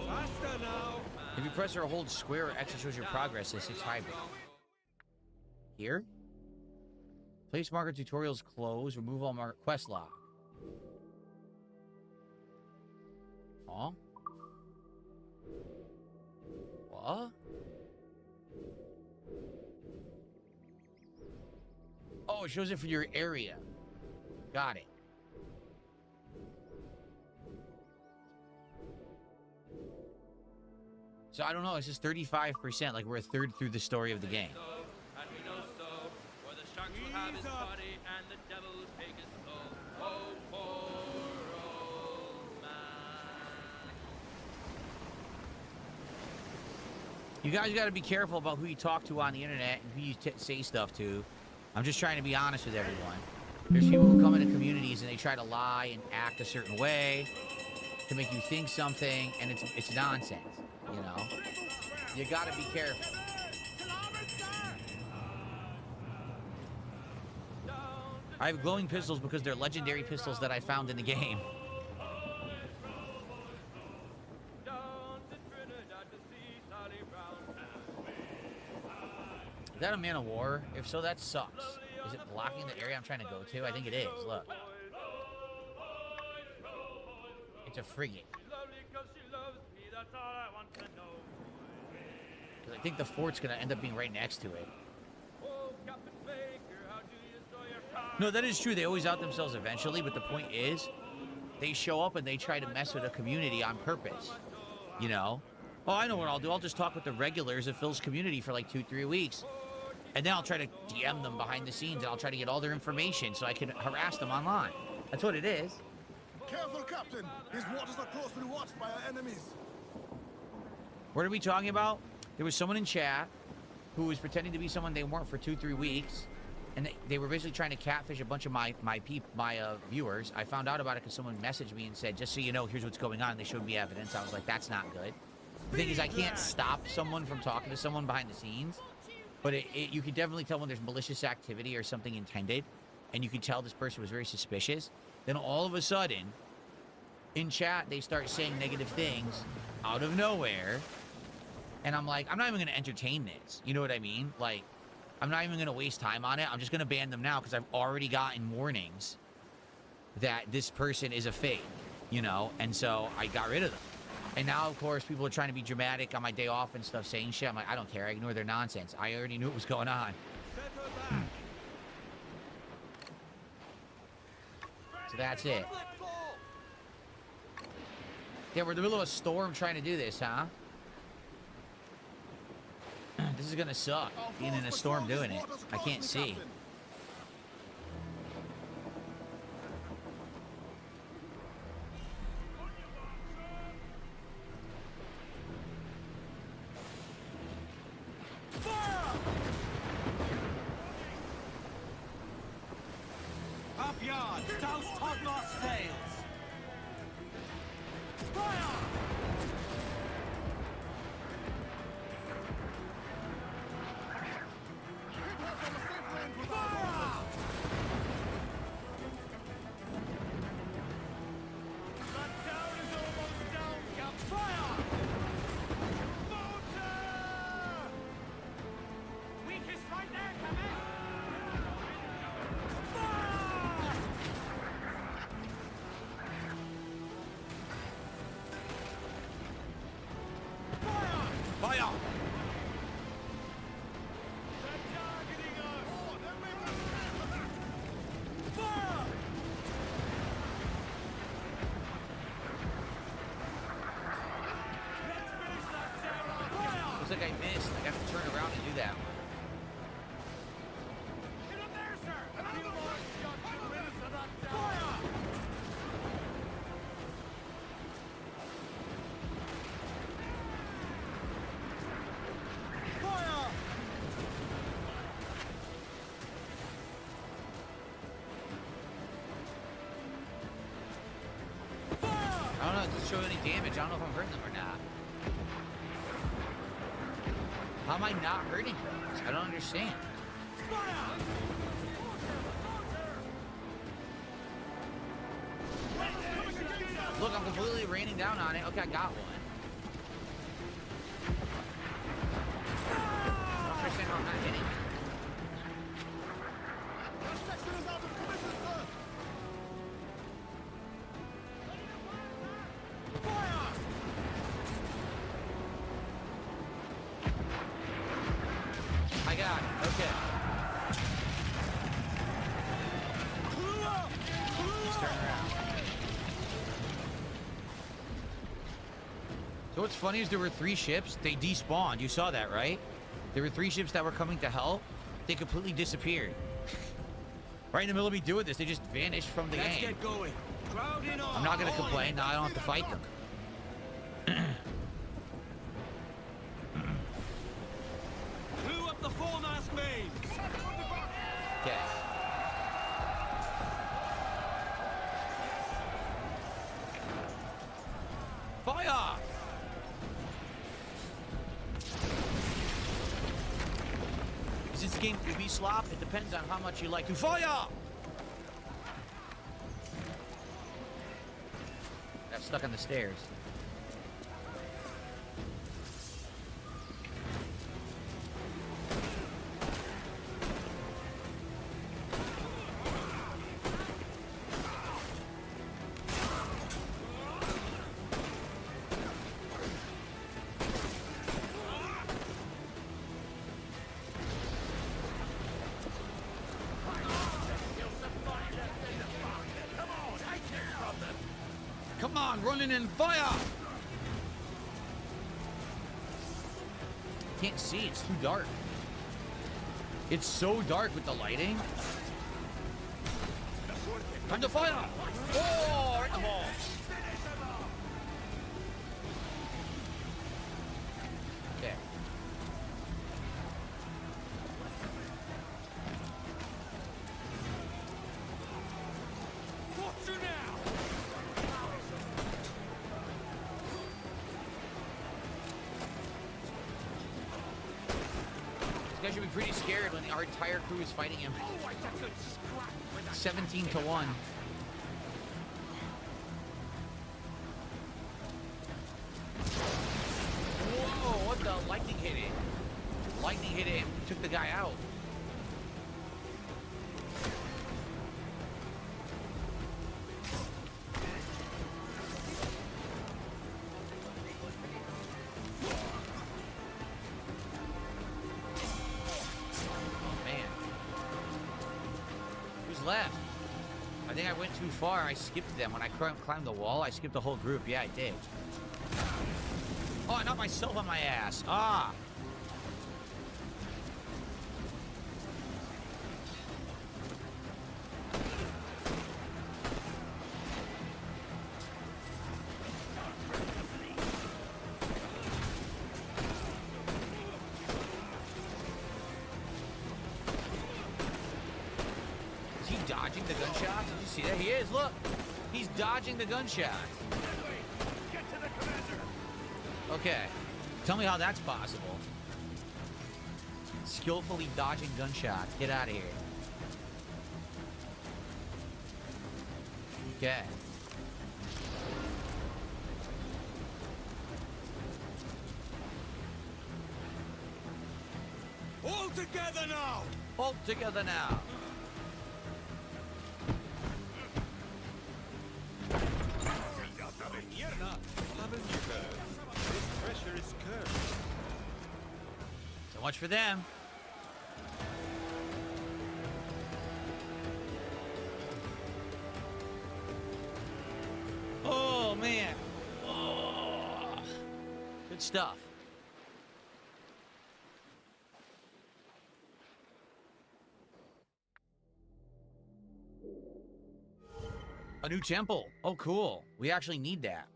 Faster now. If you press or hold square or X, it shows your progress. This is hybrid. Here? Place marker tutorials closed. Remove all marker quest log. Huh? What? Oh, it shows it for your area. Got it. So I don't know, it's just 35%, like we're a third through the story of the game. And we know so, where the sharks will have his body and the devil will take his soul. Oh, poor old man. You guys got to be careful about who you talk to on the internet and who you say stuff to. I'm just trying to be honest with everyone. There's people who come into communities and they try to lie and act a certain way to make you think something, and it's nonsense, you know? You got to be careful. Down to I have glowing pistols because they're legendary pistols that I found in the game. Down to Trinidad to see Sally Brown. Is that a man of war? If so, that sucks. Is it blocking the area I'm trying to go to? I think it is. Look. It's a frigate. Lovely 'cause she loves me, that's all I want to know. 'Cause I think the fort's going to end up being right next to it. Oh, Captain Baker, how do you store your car? No, that is true. They always out themselves eventually, but the point is, they show up and they try to mess with a community on purpose. You know? Oh, I know what I'll do. I'll just talk with the regulars of Phil's community for like 2-3 weeks. And then I'll try to DM them behind the scenes and I'll try to get all their information so I can harass them online. That's what it is. Careful, Captain. These waters are closely watched by our enemies. What are we talking about? There was someone in chat who was pretending to be someone they weren't for 2-3 weeks. And they were basically trying to catfish a bunch of my viewers. I found out about it because someone messaged me and said, just so you know, here's what's going on. And they showed me evidence. I was like, that's not good. The thing is, I can't stop someone from talking to someone behind the scenes. But you can definitely tell when there's malicious activity or something intended. And you can tell this person was very suspicious. Then all of a sudden, in chat, they start saying negative things out of nowhere. And I'm like, I'm not even going to entertain this. You know what I mean? Like, I'm not even going to waste time on it. I'm just going to ban them now because I've already gotten warnings that this person is a fake, you know? And so I got rid of them. And now, of course, people are trying to be dramatic on my day off and stuff, saying shit. I'm like, I don't care. I ignore their nonsense. I already knew what was going on. So that's it. Yeah, we're in the middle of a storm trying to do this, huh? This is gonna suck, being in a storm doing it. I can't see. Up yard! Douse topmast sails! Fire! Looks like I missed. I have to turn around and do that one. I don't know, it doesn't show any damage. I don't know if I'm hurting them or not. How am I not hurting them? I don't understand. Look, I'm completely raining down on it. Okay, I got one. I don't understand how I'm not hitting it. That section is out of commission, sir. I got it. Okay. Let's turn around. So what's funny is there were 3 ships. They despawned. You saw that, right? There were 3 ships that were coming to help. They completely disappeared. Right in the middle of me doing this, they just vanished from the Let's game. get going. Crowd in on. I'm not gonna complain. Now I don't have to fight them. Clew up the foremast main. Okay. Fire! Is this game Ubi slop? It depends on how much you like to fire! got stuck on the stairs. Come on, running in fire! Can't see, it's too dark. It's so dark with the lighting. Time to fire! Oh, right in the balls. Okay. This guy should be pretty scared when our entire crew is fighting him. 17 to 1. Whoa, what the? Lightning hit him. Lightning hit him, took the guy out. Left. I think I went too far. I skipped them. When I climbed the wall, I skipped the whole group. Yeah, I did. Oh, I knocked myself on my ass. Ah. Dodging the gunshots? Did you see that? He is, look! He's dodging the gunshots. Get to the commander! Okay. Tell me how that's possible. Skillfully dodging gunshots. Get out of here. Okay. All together now! All together now. This pressure is cursed. So much for them. Oh, man. Oh. Good stuff. A new temple. Oh, cool. We actually need that.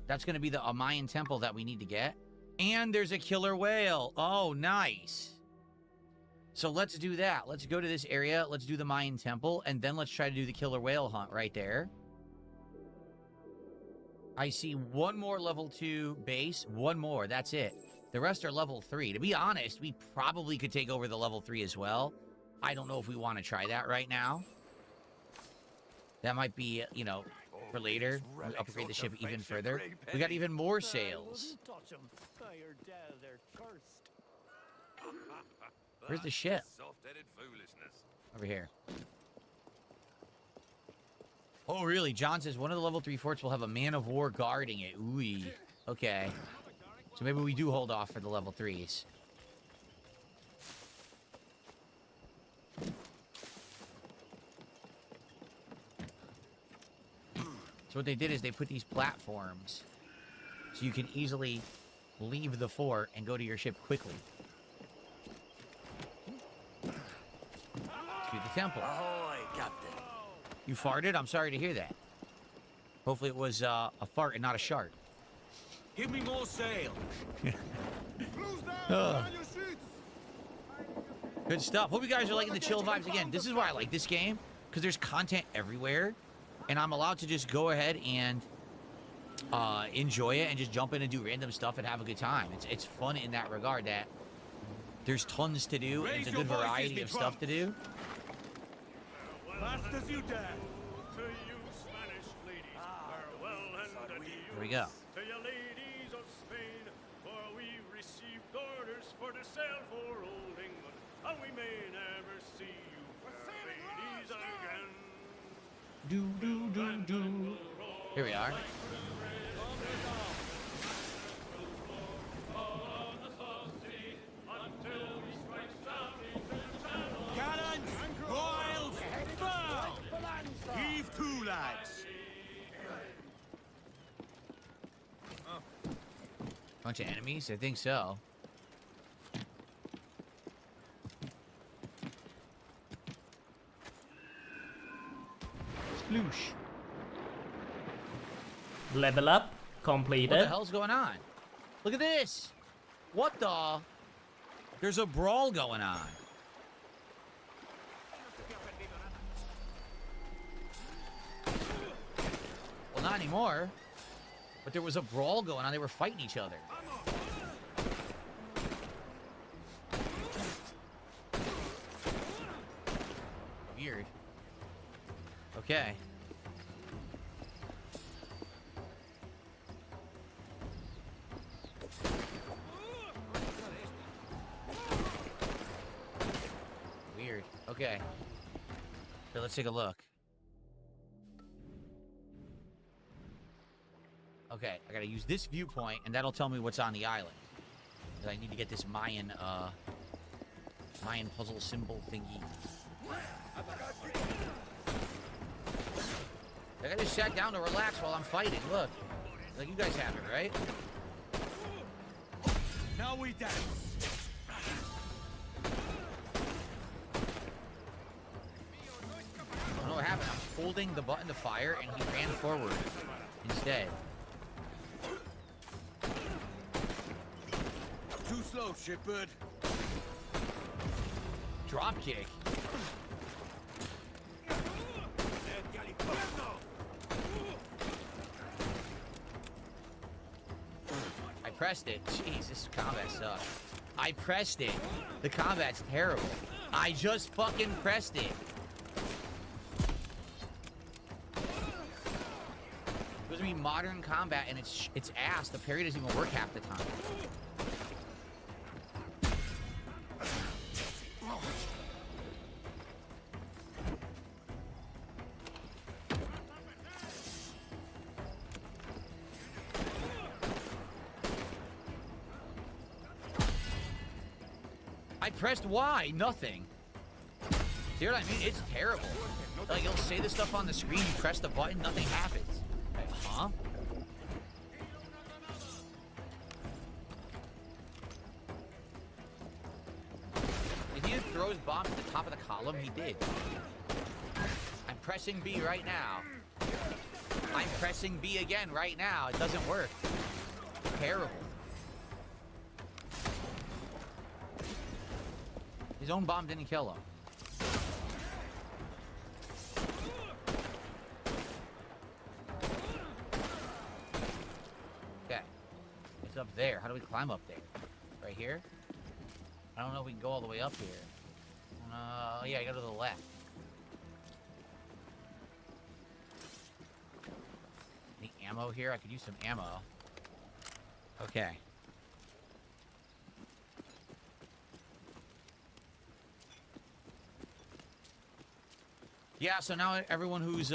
That's going to be a Mayan temple that we need to get. And there's a killer whale. Oh, nice. So let's do that. Let's go to this area. Let's do the Mayan temple. And then let's try to do the killer whale hunt right there. I see one more level 2 base. One more. That's it. The rest are level 3. To be honest, we probably could take over the level 3 as well. I don't know if we want to try that right now. That might be, you know, for later. We'll upgrade the ship even further. We got even more sails. Where's the ship? Soft-headed foolishness. Over here. Oh, really? John says one of the level 3 forts will have a man of war guarding it. Ooh. Okay. So maybe we do hold off for the level 3s. So what they did is they put these platforms so you can easily leave the fort and go to your ship quickly. To the temple. Ahoy, Captain. You farted? I'm sorry to hear that. Hopefully it was a fart and not a shark. Give me more sail. Close down! On your seats! Good stuff. Hope you guys are liking the chill vibes again. This is why I like this game, because there's content everywhere, and I'm allowed to just go ahead and enjoy it and just jump in and do random stuff and have a good time. It's fun in that regard that there's tons to do and it's a good variety of stuff to do. Fast as you dare. To you, Spanish ladies, farewell and adieu. we go. To you ladies of Spain, for we received orders for the sail for old England, and we may never see you fair ladies again. Do do do do. Here we are. Cannons! Royals! Furl! Heave to, lads! Bunch of enemies? I think so. Sploosh. Level up What completed. the hell's going on? Look at this. What the? There's a brawl going on. Well, not anymore. But there was a brawl going on. They were fighting each other. Weird. Okay. Weird. Okay. Here, let's take a look. Okay, I gotta use this viewpoint, and that'll tell me what's on the island. 'Cause I need to get this Mayan puzzle symbol thingy. I just sat down to relax while I'm fighting. Look, like you guys have it, right? Now we dance! I don't know what happened. I was holding the button to fire, and he ran forward instead. Too slow, shitbird. Drop kick. I pressed it. Jeez, this combat sucks. I pressed it. The combat's terrible. I just fucking pressed it. Supposed to be modern combat, and it's ass. The parry doesn't even work half the time. I pressed Y, nothing. See what I mean? It's terrible. Like, you'll say this stuff on the screen, you press the button, nothing happens. Like, huh? If he throws bombs at the top of the column, he did. I'm pressing B right now. I'm pressing B again right now. It doesn't work. Terrible. His own bomb didn't kill him. Okay. It's up there. How do we climb up there? Right here? I don't know if we can go all the way up here. Yeah, I go to the left. Any ammo here? I could use some ammo. Okay. Yeah, so now everyone who's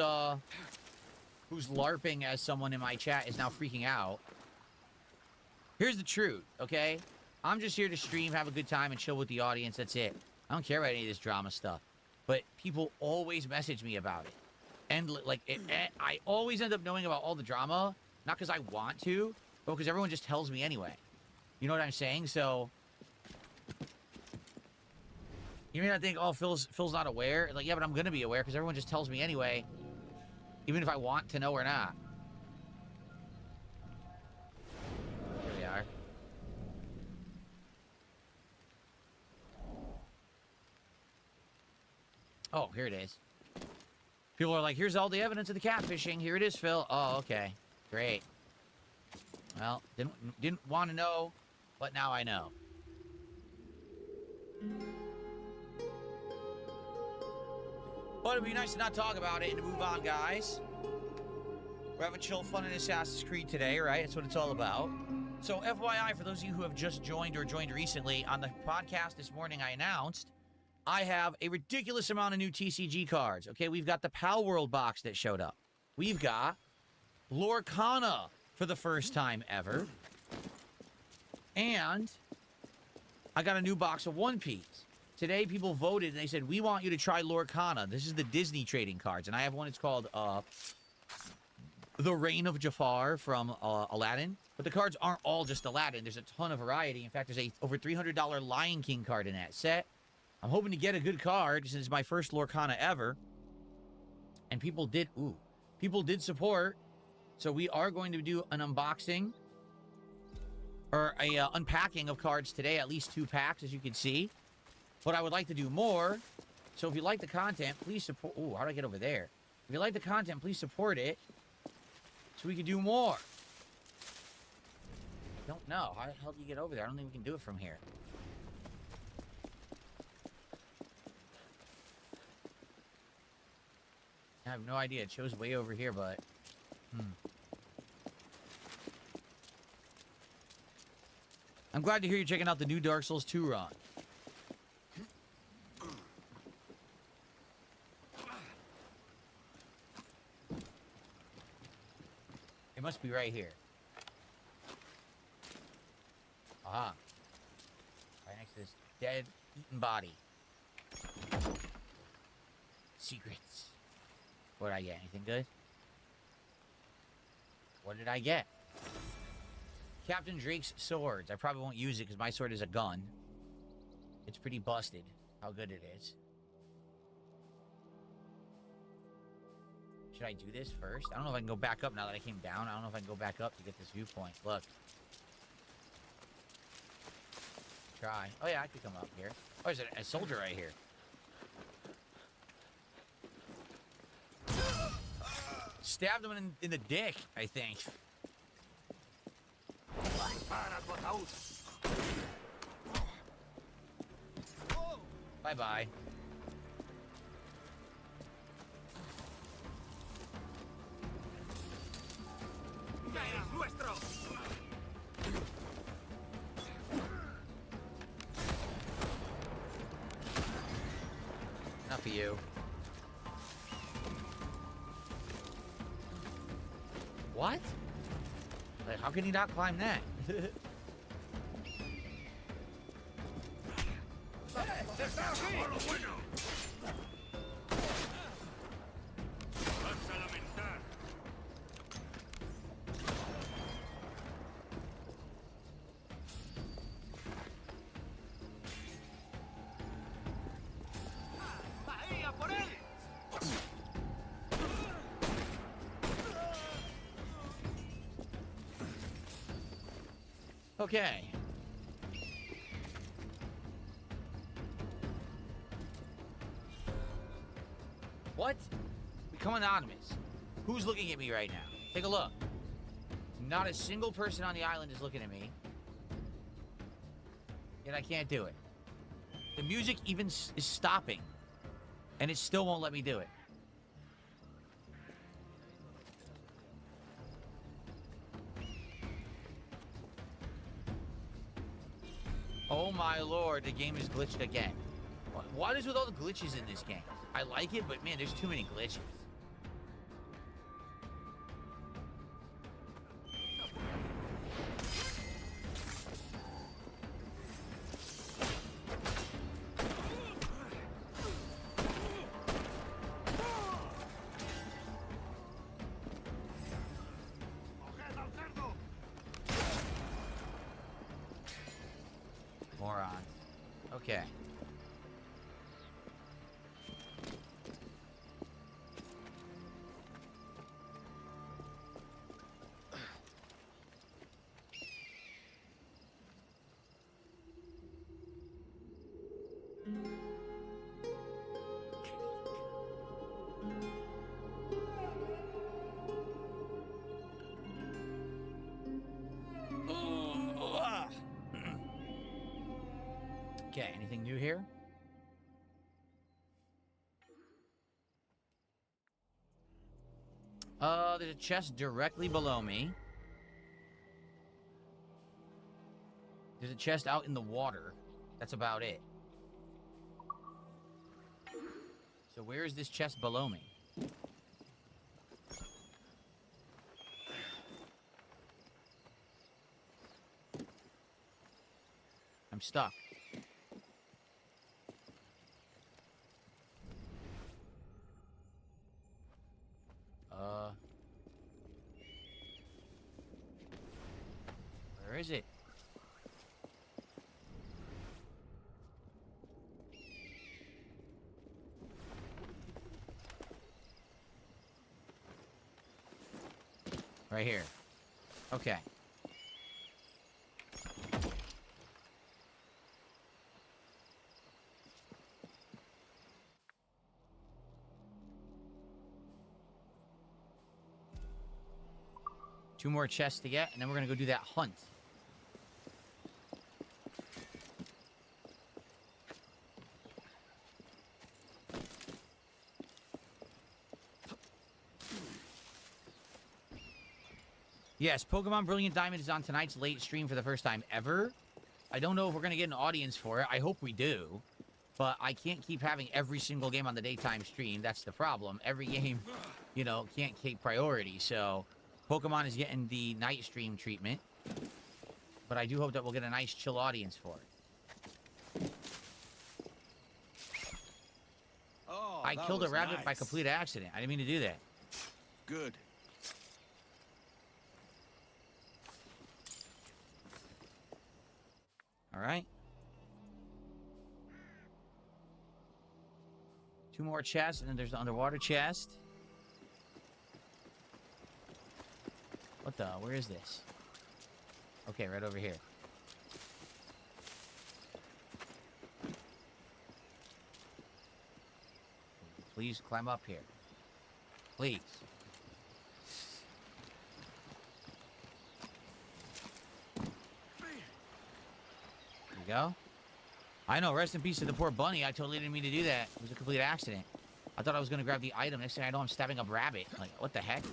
LARPing as someone in my chat is now freaking out. Here's the truth, okay? I'm just here to stream, have a good time, and chill with the audience. That's it. I don't care about any of this drama stuff. But people always message me about it. And, like, I always end up knowing about all the drama, not because I want to, but because everyone just tells me anyway. You know what I'm saying? So... You may not think, oh, Phil's not aware. Like, yeah, but I'm going to be aware because everyone just tells me anyway, even if I want to know or not. Here we are. Oh, here it is. People are like, here's all the evidence of the catfishing. Here it is, Phil. Oh, okay. Great. Well, didn't want to know, but now I know. But it'd be nice to not talk about it and to move on, guys. We're having chill fun in Assassin's Creed today, right? That's what it's all about. So FYI, for those of you who have just joined or joined recently, on the podcast this morning I announced I have a ridiculous amount of new TCG cards. Okay, we've got the Pal World box that showed up. We've got Lorcana for the first time ever. And I got a new box of One Piece. Today, people voted, and they said, we want you to try Lorcana. This is the Disney trading cards, and I have one. It's called The Reign of Jafar from Aladdin. But the cards aren't all just Aladdin. There's a ton of variety. In fact, there's a over $300 Lion King card in that set. I'm hoping to get a good card since it's my first Lorcana ever. And people did support. So we are going to do an unboxing or a unpacking of cards today, at least 2 packs, as you can see. But I would like to do more. So if you like the content, please support. Ooh, how do I get over there? If you like the content, please support it so we can do more. I don't know. How the hell do you get over there? I don't think we can do it from here. I have no idea. It shows way over here, but... I'm glad to hear you're checking out the new Dark Souls 2 run. It must be right here. Aha. Right next to this dead, eaten body. Secrets. What did I get? Anything good? What did I get? Captain Drake's swords. I probably won't use it because my sword is a gun. It's pretty busted how good it is. Should I do this first? I don't know if I can go back up now that I came down. I don't know if I can go back up to get this viewpoint. Look. Try. Oh, yeah, I could come up here. Oh, there's a soldier right here. Stabbed him in the dick, I think. Bye-bye. Enough of you. What? Like, how can he not climb that? Okay. What? Become anonymous. Who's looking at me right now? Take a look. Not a single person on the island is looking at me. Yet I can't do it. The music even is stopping. And it still won't let me do it. Oh my lord, the game is glitched again. What is with all the glitches in this game? I like it, but man, there's too many glitches. Morons. Okay. Okay, anything new here? There's a chest directly below me. There's a chest out in the water. That's about it. So where is this chest below me? I'm stuck. Where is it? Right here. Okay. Two more chests to get, and then we're gonna go do that hunt. Yes, Pokemon Brilliant Diamond is on tonight's late stream for the first time ever. I don't know if we're going to get an audience for it. I hope we do. But I can't keep having every single game on the daytime stream. That's the problem. Every game, you know, can't take priority. So Pokemon is getting the night stream treatment. But I do hope that we'll get a nice chill audience for it. Oh, I that killed a was rabbit by nice. complete accident. I didn't mean to do that. Good. All right. Two more chests, and then there's the underwater chest. What the? Where is this? Okay, right over here. Please climb up here. Please. There you go. I know, rest in peace to the poor bunny. I totally didn't mean to do that. It was a complete accident. I thought I was going to grab the item. Next thing I know, I'm stabbing up rabbit. Like, what the heck?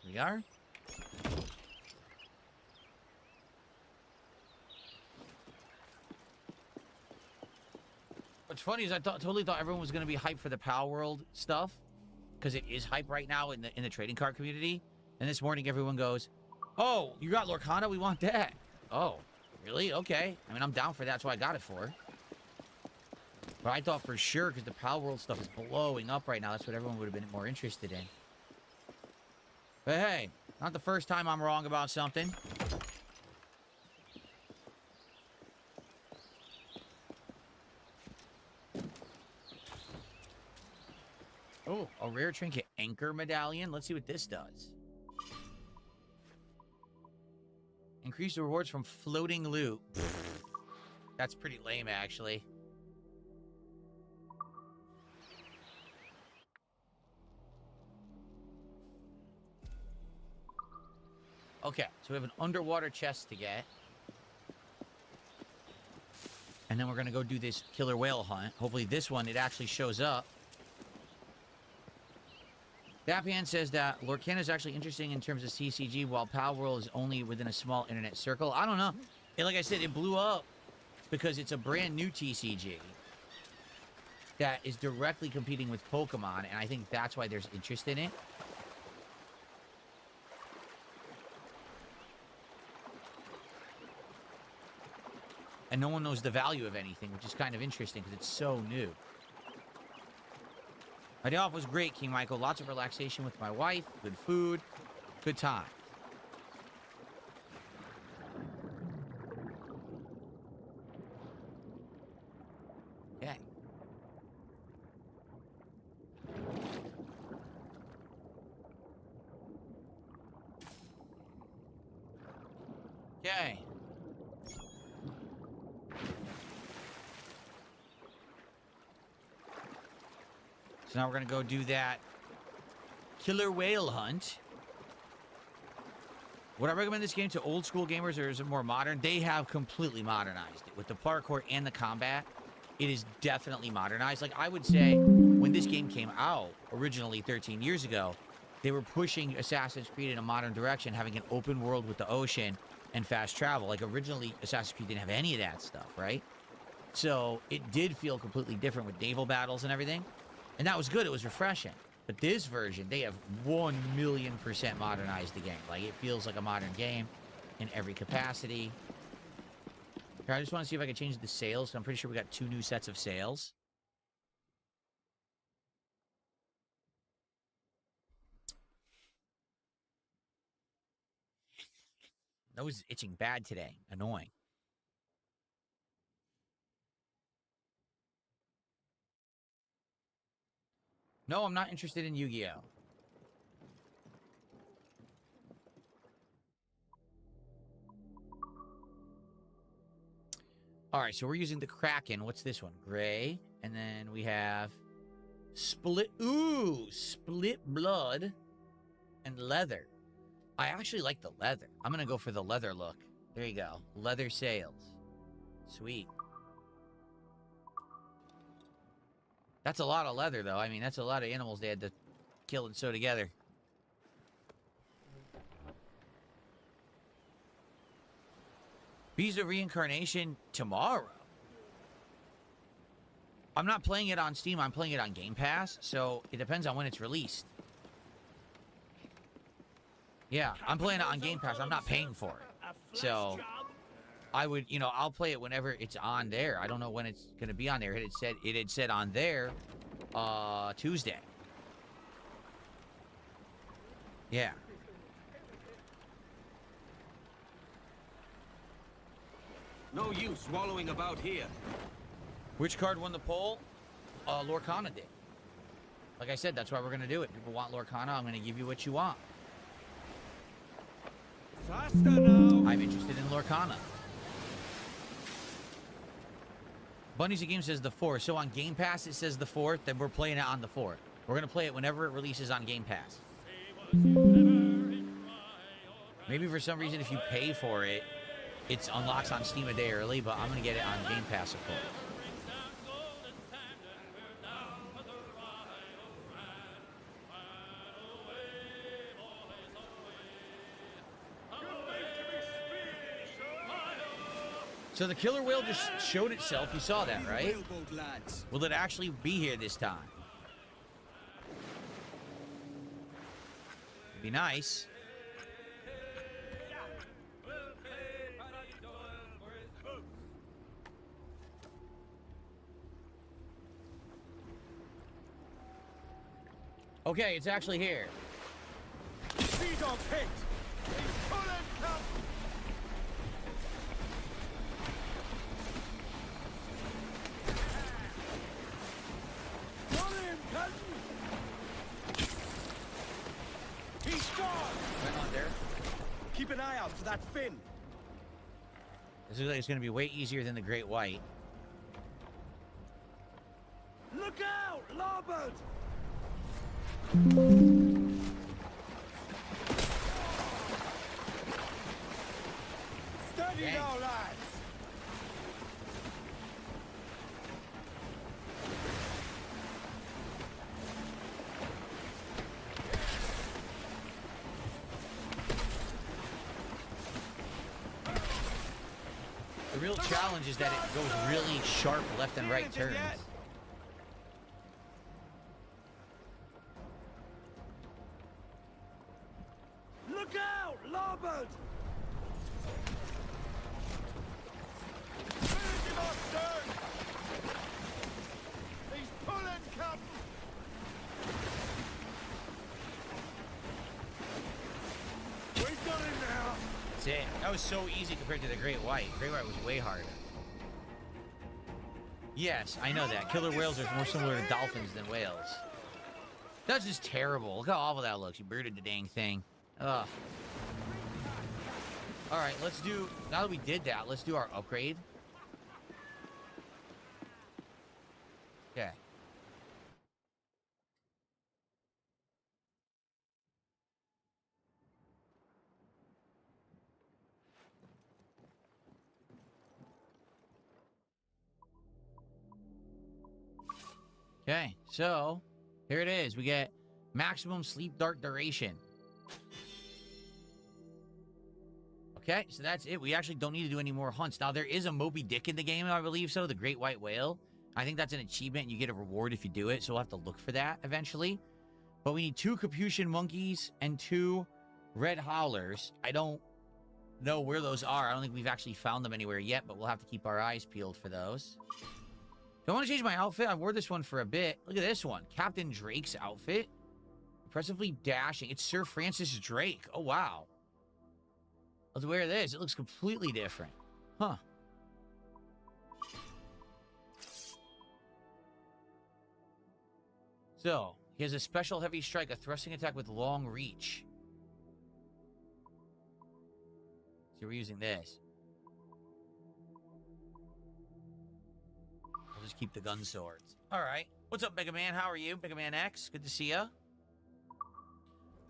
Here we are. What's funny is I totally thought everyone was going to be hyped for the Power World stuff, because it is hype right now in the trading card community. And this morning everyone goes, "Oh, you got Lorcana? We want that." Oh, really? Okay. I mean, I'm down for that. That's what I got it for. But I thought for sure, because the Power World stuff is blowing up right now, that's what everyone would have been more interested in. But hey, not the first time I'm wrong about something. Oh, a rare trinket anchor medallion. Let's see what this does. Increase the rewards from floating loot. That's pretty lame, actually. Okay, so we have an underwater chest to get. And then we're going to go do this killer whale hunt. Hopefully this one, it actually shows up. Dapian says that Lorcana is actually interesting in terms of CCG, while Power World is only within a small internet circle. I don't know. Like I said, it blew up because it's a brand new TCG that is directly competing with Pokemon, and I think that's why there's interest in it. And no one knows the value of anything, which is kind of interesting because it's so new. My day off was great, King Michael. Lots of relaxation with my wife, good food, good time. Okay. Okay. So now we're going to go do that killer whale hunt. Would I recommend this game to old school gamers or is it more modern? They have completely modernized it. With the parkour and the combat, it is definitely modernized. Like, I would say, when this game came out, originally 13 years ago, they were pushing Assassin's Creed in a modern direction, having an open world with the ocean and fast travel. Like, originally, Assassin's Creed didn't have any of that stuff, right? So, it did feel completely different with naval battles and everything. And that was good. It was refreshing. But this version, they have 1,000,000% modernized the game. Like, it feels like a modern game in every capacity. Here, I just want to see if I can change the sails. I'm pretty sure we got 2 new sets of sails. Nose is itching bad today. Annoying. No, I'm not interested in Yu-Gi-Oh! All right, so we're using the Kraken. What's this one? Gray. And then we have split. Ooh, split blood and leather. I actually like the leather. I'm going to go for the leather look. There you go. Leather sails. Sweet. That's a lot of leather, though. I mean, that's a lot of animals they had to kill and sew together. Beast of Reincarnation tomorrow. I'm not playing it on Steam. I'm playing it on Game Pass, so it depends on when it's released. Yeah, I'm playing it on Game Pass. I'm not paying for it. So, I would, you know, I'll play it whenever it's on there. I don't know when it's going to be on there. It had said on there, Tuesday. Yeah. No use wallowing about here. Which card won the poll? Lorcana did. Like I said, that's why we're going to do it. People want Lorcana. I'm going to give you what you want. Faster now. I'm interested in Lorcana. Bunny's a Game says the 4th. So on Game Pass it says the 4th, then we're playing it on the 4th. We're going to play it whenever it releases on Game Pass. Maybe for some reason if you pay for it, it unlocks on Steam a day early, but I'm going to get it on Game Pass, of course. So the killer whale just showed itself. You saw that, right? Will it actually be here this time? Be nice. Okay, it's actually here. Sea dogs hit! Pull and come! Pull him, cousin! He's gone! Right on there. Keep an eye out for that fin. This looks like it's going to be way easier than the Great White. Look out! Larboard! Steady Dang. now, lads! The real challenge is that it goes really sharp left and right turns. Look out! Larboard! Finish him off, sir! He's pulling, Captain! We've got him now! That's it. That was so easy compared to the Great White. Great White was way harder. Yes, I know that. Killer whales are more similar to dolphins than whales. That's just terrible. Look how awful that looks. You birded the dang thing. Ugh. Alright, let's do... Now that we did that, let's do our upgrade. Okay. Okay, so here it is. We get maximum sleep dart duration. Okay, so that's it. We actually don't need to do any more hunts. Now, there is a Moby Dick in the game, I believe so, the Great White Whale. I think that's an achievement. You get a reward if you do it, so we'll have to look for that eventually. But we need 2 Capuchin monkeys and 2 red howlers. I don't know where those are. I don't think we've actually found them anywhere yet, but we'll have to keep our eyes peeled for those. Do I want to change my outfit? I wore this one for a bit. Look at this one. Captain Drake's outfit. Impressively dashing. It's Sir Francis Drake. Oh, wow. Let's wear this. It looks completely different. Huh. So, he has a special heavy strike, a thrusting attack with long reach. So we're using this. We'll just keep the gun swords. All right. What's up, Mega Man? How are you? Mega Man X, good to see ya.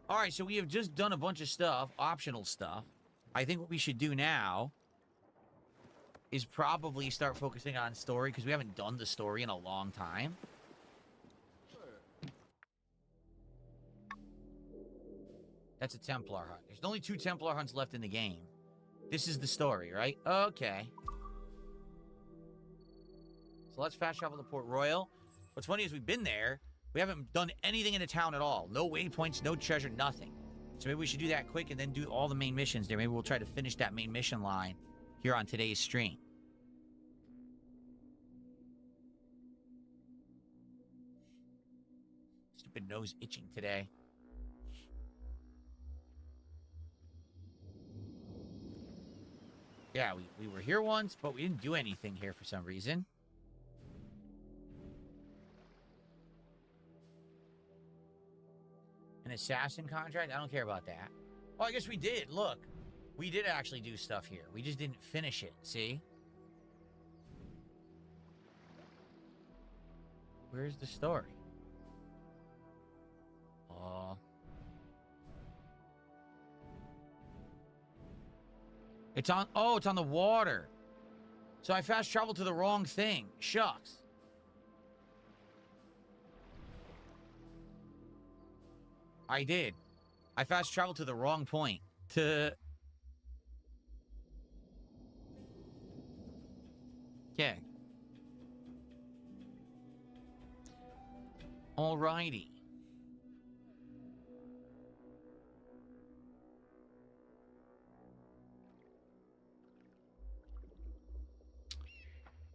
All right, so we have just done a bunch of stuff, optional stuff. I think what we should do now is probably start focusing on story, because we haven't done the story in a long time. That's a Templar hunt. There's only 2 Templar hunts left in the game. This is the story, right? Okay. So let's fast travel to Port Royal. What's funny is we've been there. We haven't done anything in the town at all. No waypoints, no treasure, nothing. So maybe we should do that quick and then do all the main missions there. Maybe we'll try to finish that main mission line here on today's stream. Stupid nose itching today. Yeah, we were here once, but we didn't do anything here for some reason. An assassin contract? I don't care about that. Oh, I guess we did. Look. We did actually do stuff here. We just didn't finish it. See? Where's the story? It's on... Oh, it's on the water. So I fast traveled to the wrong thing. Shucks. I did. I fast traveled to the wrong point. Okay. Alrighty.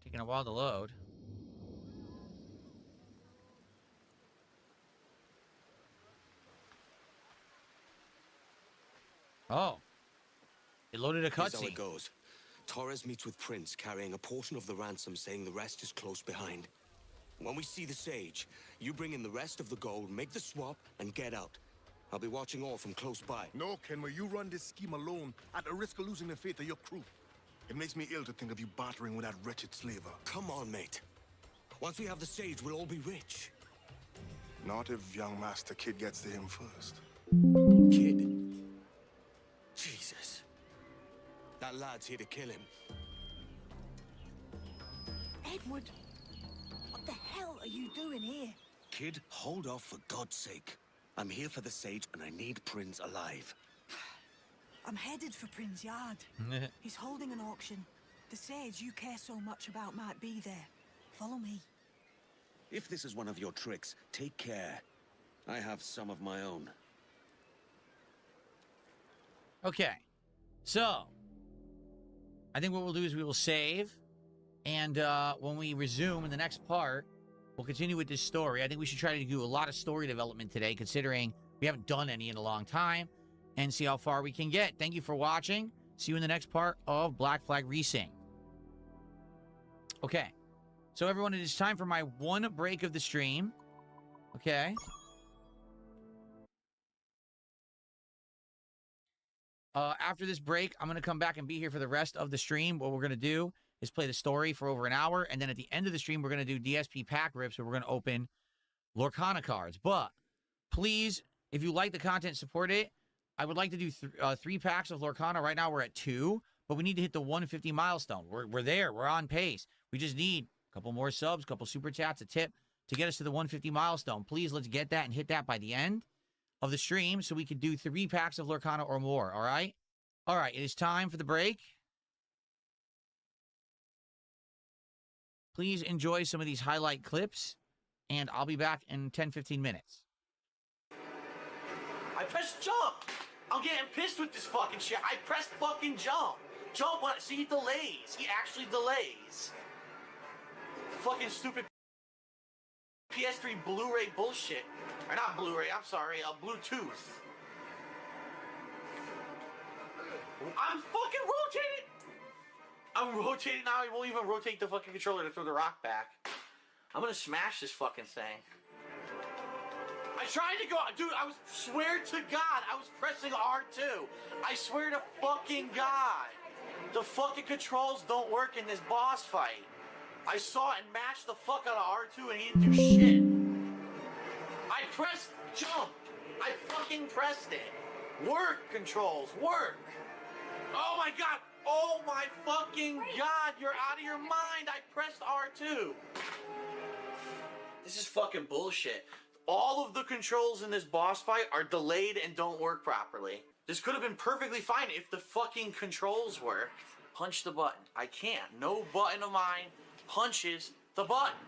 Taking a while to load. Oh. It loaded a Here's how cutscene. it goes. Torres meets with Prince, carrying a portion of the ransom, saying the rest is close behind. When we see the Sage, you bring in the rest of the gold, make the swap, and get out. I'll be watching all from close by. No, Kenway, you run this scheme alone, at the risk of losing the faith of your crew. It makes me ill to think of you bartering with that wretched slaver. Come on, mate. Once we have the Sage, we'll all be rich. Not if young Master Kid gets to him first. Kid? Jesus. That lad's here to kill him. Edward, what the hell are you doing here? Kid, hold off for God's sake. I'm here for the Sage, and I need Prince alive. I'm headed for Prince Yard. He's holding an auction. The Sage you care so much about might be there. Follow me. If this is one of your tricks, take care. I have some of my own. Okay. So, I think what we'll do is we will save. And when we resume in the next part, we'll continue with this story. I think we should try to do a lot of story development today, considering we haven't done any in a long time, and see how far we can get. Thank you for watching. See you in the next part of Black Flag Resynced. Okay. So, everyone, it is time for my one break of the stream. Okay. After this break, I'm going to come back and be here for the rest of the stream. What we're going to do is play the story for over an hour, and then at the end of the stream, we're going to do DSP pack rips, where we're going to open Lorcana cards. But please, if you like the content, support it. I would like to do 3 packs of Lorcana. Right now, we're at 2, but we need to hit the 150 milestone. We're there. We're on pace. We just need a couple more subs, a couple super chats, a tip, to get us to the 150 milestone. Please, let's get that and hit that by the end of the stream so we can do 3 packs of Lorcana or more, all right? All right, it is time for the break. Please enjoy some of these highlight clips, and I'll be back in 10-15 minutes. I pressed jump. I'm getting pissed with this fucking shit. I pressed fucking jump. Jump when see he delays. He actually delays. Fucking stupid PS3 Blu-ray bullshit. Or not Blu-ray, I'm sorry, Bluetooth. I'm fucking rotating! I'm rotating now, I won't even rotate the fucking controller to throw the rock back. I'm gonna smash this fucking thing. I tried to go, dude, swear to God, I was pressing R2. I swear to fucking God. The fucking controls don't work in this boss fight. I saw it and mashed the fuck out of R2 and he didn't do shit. I pressed jump. I fucking pressed it. Work, controls, work. Oh my God. Oh my fucking God. You're out of your mind. I pressed R2. This is fucking bullshit. All of the controls in this boss fight are delayed and don't work properly. This could have been perfectly fine if the fucking controls worked. Punch the button. I can't. No button of mine punches the button.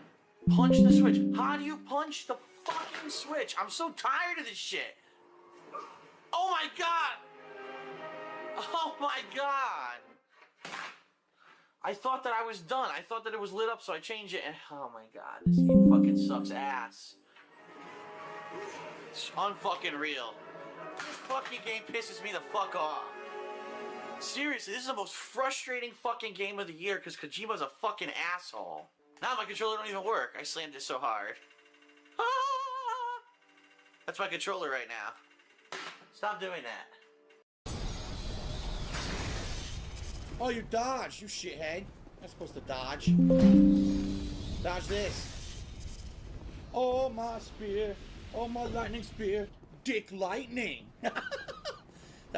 Punch the switch. How do you punch the fucking switch? I'm so tired of this shit. Oh my God. Oh my God. I thought that I was done. I thought that it was lit up, so I changed it. And oh my God, this game fucking sucks ass. It's unfucking real. This fucking game pisses me the fuck off. Seriously, this is the most frustrating fucking game of the year because Kojima's a fucking asshole. Now my controller don't even work. I slammed it so hard. Ah! That's my controller right now. Stop doing that. Oh, you dodged, you shithead. Not supposed to dodge. Dodge this. Oh, my spear. Oh, my lightning spear. Dick lightning.